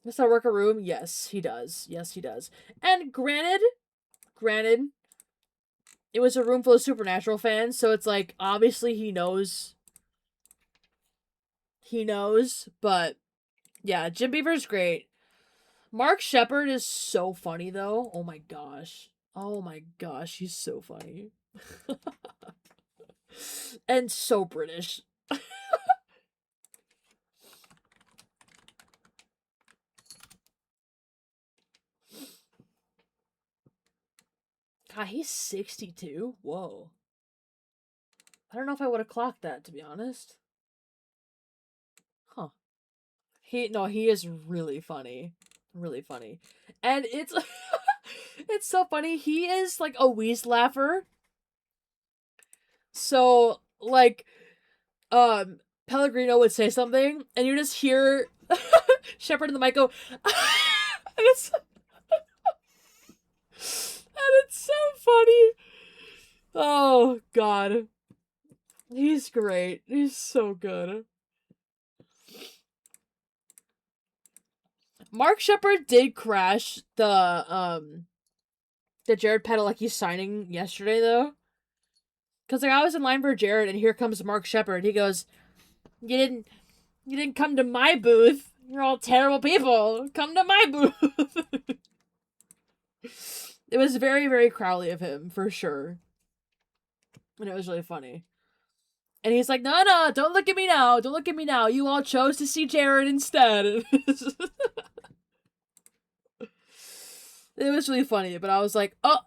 Does that work a room? Yes, he does. Yes, he does. And granted, it was a room full of Supernatural fans, so it's like, obviously he knows. He knows, but yeah, Jim Beaver's great. Mark Shepard is so funny, though. Oh my gosh. Oh my gosh, he's so funny. And so British. God, he's 62? Whoa. I don't know if I would have clocked that, to be honest. Huh. He is really funny. Really funny. And it's it's so funny. He is like a wheeze laugher. So, like, Pellegrino would say something, and you just hear Shepard in the mic go, and it's so funny. Oh, God. He's great. He's so good. Mark Shepard did crash the Jared Padalecki signing yesterday, though. Because, like, I was in line for Jared, and here comes Mark Shepard. He goes, You didn't come to my booth. You're all terrible people. Come to my booth. It was very, very Crowley of him, for sure. And it was really funny. And he's like, no, don't look at me now. Don't look at me now. You all chose to see Jared instead. It was really funny, but I was like, oh.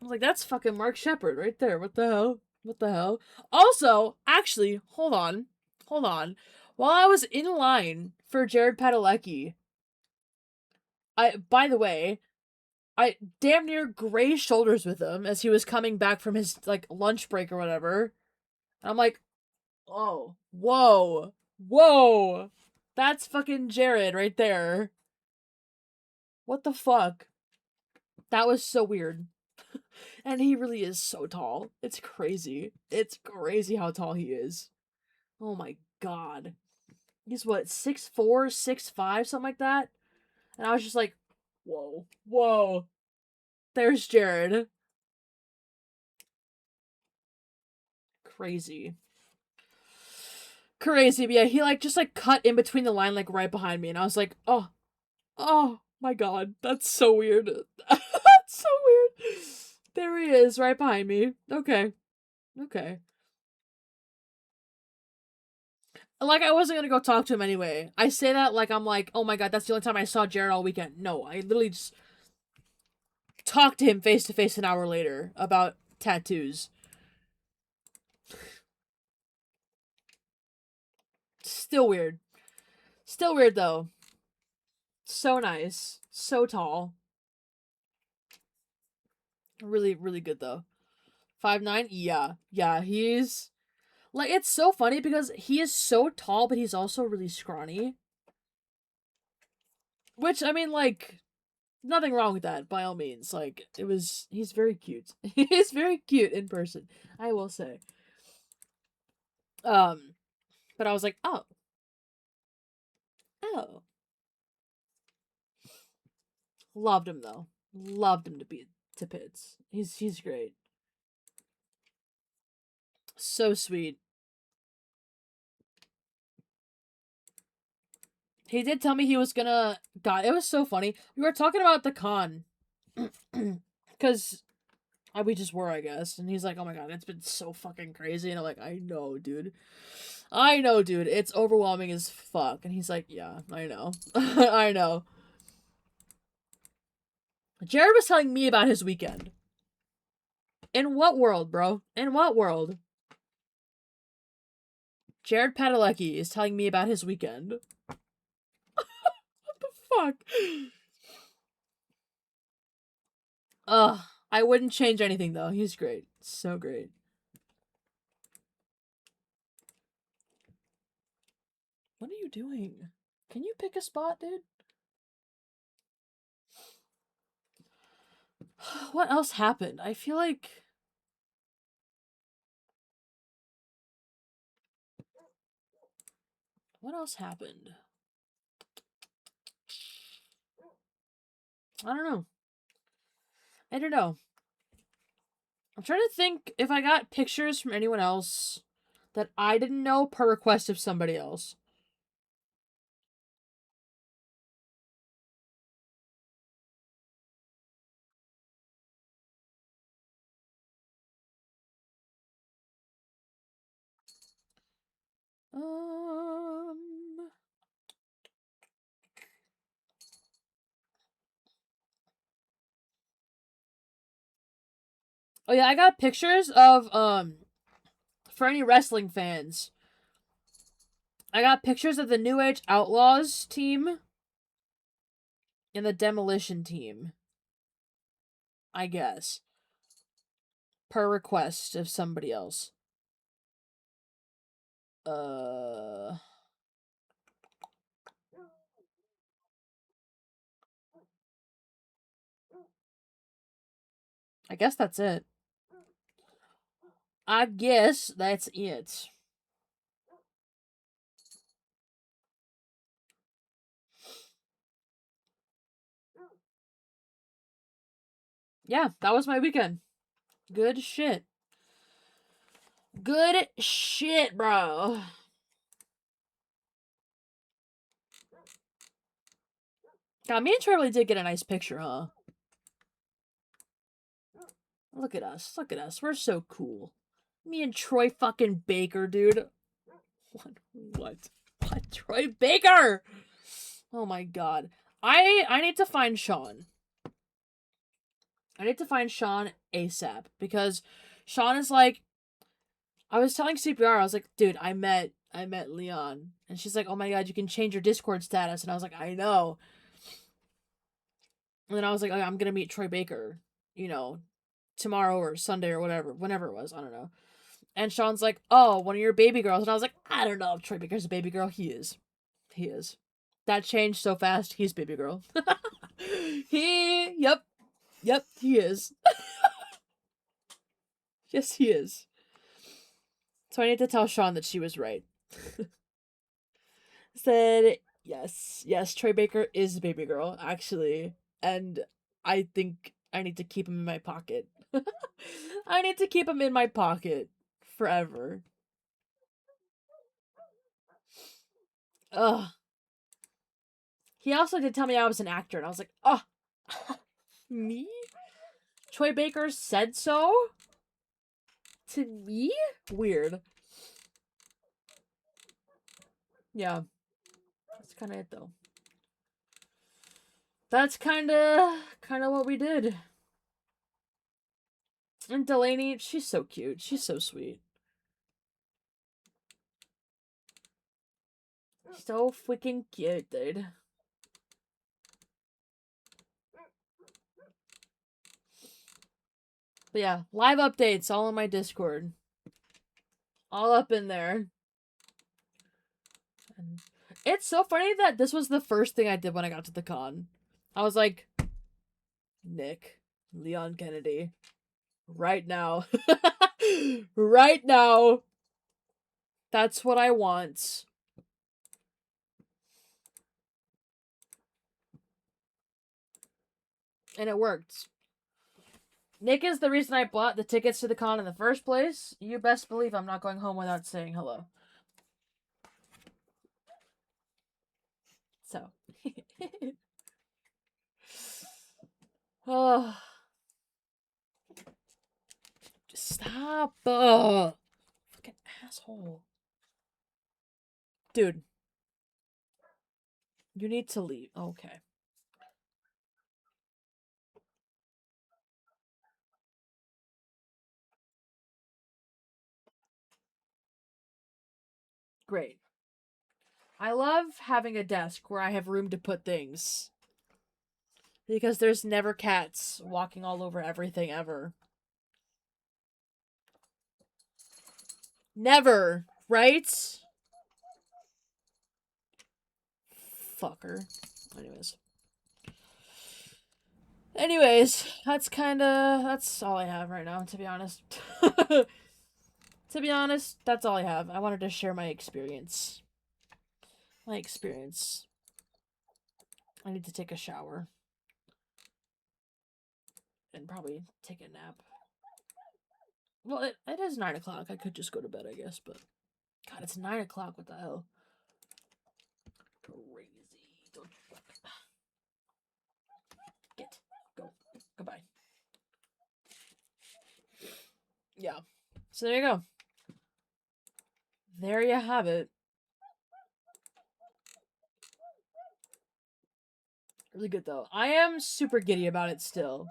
I was like, that's fucking Mark Shepard right there. What the hell? What the hell? Also, actually, hold on. While I was in line for Jared Padalecki, by the way, I damn near grazed shoulders with him as he was coming back from his, like, lunch break or whatever. And I'm like, oh, whoa, that's fucking Jared right there. What the fuck? That was so weird. And he really is so tall. It's crazy. It's crazy how tall he is. Oh my god. He's what, 6'4", 6'5", something like that? And I was just like, whoa. There's Jared. Crazy. But yeah, he like just like cut in between the line like right behind me, and I was like, oh my god, that's so weird. That's so weird. There he is, right behind me. Okay. Like, I wasn't gonna go talk to him anyway. I say that like I'm like, oh my god, that's the only time I saw Jared all weekend. No, I literally just talked to him face to face an hour later about tattoos. Still weird. Though. So nice. So tall. Really, really good though. 5'9"? Yeah, he's like, it's so funny because he is so tall, but he's also really scrawny. Which, I mean, like, nothing wrong with that, by all means. Like, he's very cute. He's very cute in person, I will say. But I was like, oh. Oh. Loved him, though. Loved him to bits. He's great. So sweet. He did tell me he was gonna... God, it was so funny. We were talking about the con. Because we just were, I guess. And he's like, oh my god, it's been so fucking crazy. And I'm like, I know, dude. I know, dude. It's overwhelming as fuck. And he's like, yeah, I know. I know. Jared was telling me about his weekend. In what world, bro? In what world? Jared Padalecki is telling me about his weekend. What the fuck? Ugh. I wouldn't change anything, though. He's great. So great. What are you doing? Can you pick a spot, dude? What else happened? I feel like... What else happened? I don't know. I don't know. I'm trying to think if I got pictures from anyone else that I didn't know per request of somebody else. Oh yeah, I got pictures of, for any wrestling fans, I got pictures of the New Age Outlaws team and the Demolition team. I guess. Per request of somebody else. I guess that's it. I guess that's it. Yeah, that was my weekend. Good shit. Good shit, bro. God, me and Troy really did get a nice picture, huh? Look at us. Look at us. We're so cool. Me and Troy fucking Baker, dude. What? Troy Baker! Oh my god. I need to find Sean. I need to find Sean ASAP. Because Sean is like... I was telling CPR, I was like, dude, I met Leon. And she's like, oh my god, you can change your Discord status. And I was like, I know. And then I was like, oh, I'm gonna meet Troy Baker, you know, tomorrow or Sunday or whatever, whenever it was, I don't know. And Sean's like, oh, one of your baby girls. And I was like, I don't know if Troy Baker's a baby girl. He is. He is. That changed so fast. He's baby girl. Yep, he is. Yes, he is. So I need to tell Sean that she was right. Said, yes, Troy Baker is a baby girl, actually. And I think I need to keep him in my pocket. I need to keep him in my pocket forever. Ugh. He also did tell me I was an actor, and I was like, oh, me? Troy Baker said so? To me? Weird. Yeah. That's kind of it, though. That's kind of what we did. And Delaney, she's so cute. She's so sweet. So freaking cute, dude. But yeah, live updates all on my Discord. All up in there. It's so funny that this was the first thing I did when I got to the con. I was like, Nick, Leon Kennedy, right now. Right now. That's what I want. And it worked. Nick is the reason I bought the tickets to the con in the first place. You best believe I'm not going home without saying hello. So. Oh. Just stop. Fucking asshole. Dude. You need to leave. Okay. Great. I love having a desk where I have room to put things. Because there's never cats walking all over everything ever. Never, right? Fucker. Anyways, that's all I have right now, to be honest. To be honest, that's all I have. I wanted to share my experience. I need to take a shower. And probably take a nap. Well, it is 9 o'clock. I could just go to bed, I guess, but... God, it's 9 o'clock. What the hell? Crazy. Don't... Get. Go. Goodbye. Yeah. So there you go. There you have it. Really good, though. I am super giddy about it still.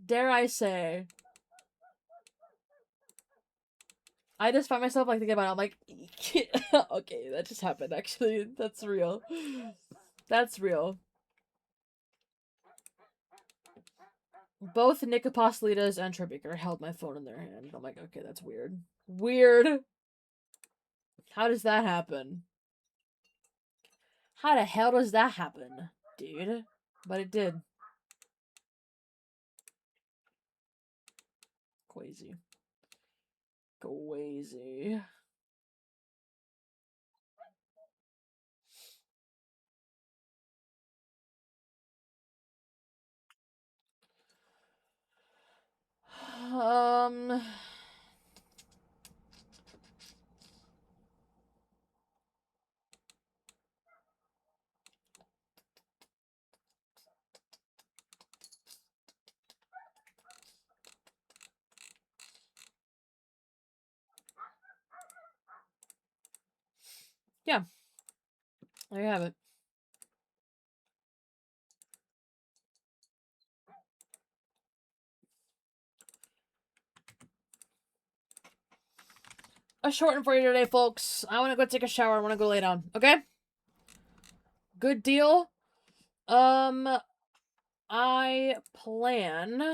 Dare I say. I just find myself like thinking about it. I'm like, okay, that just happened. Actually, that's real. That's real. Both Nick Apostolitas and Tribeca held my phone in their hand. I'm like, okay, that's weird. Weird. How does that happen? How the hell does that happen, dude? But it did. Crazy. Crazy. Yeah. There you have it. A short one for you today, folks. I want to go take a shower. I want to go lay down. Okay? Good deal. I plan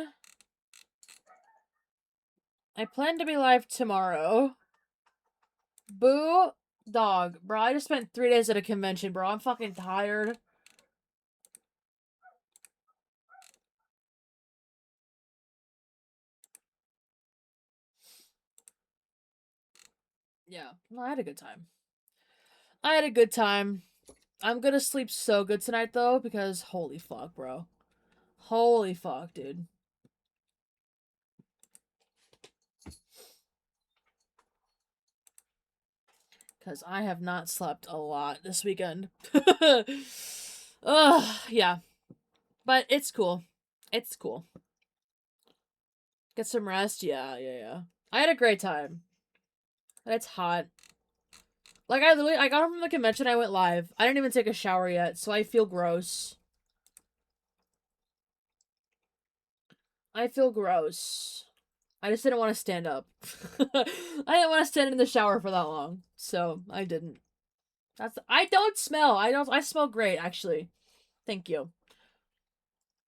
to be live tomorrow. Boo. Dog. Bro, I just spent 3 days at a convention, bro. I'm fucking tired. Yeah. No, I had a good time. I'm gonna sleep so good tonight, though, because holy fuck, bro. Holy fuck, dude. Because I have not slept a lot this weekend. Ugh, yeah. But it's cool. It's cool. Get some rest. Yeah. I had a great time. It's hot. Like, I got home from the convention, I went live. I didn't even take a shower yet, so I feel gross. I feel gross. I just didn't want to stand up. I didn't want to stand in the shower for that long, so I didn't. I don't smell. I smell great, actually. Thank you.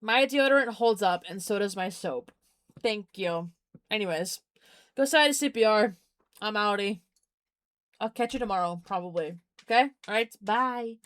My deodorant holds up, and so does my soap. Thank you. Anyways, go side to CPR. I'm outie. I'll catch you tomorrow, probably. Okay? Alright, bye.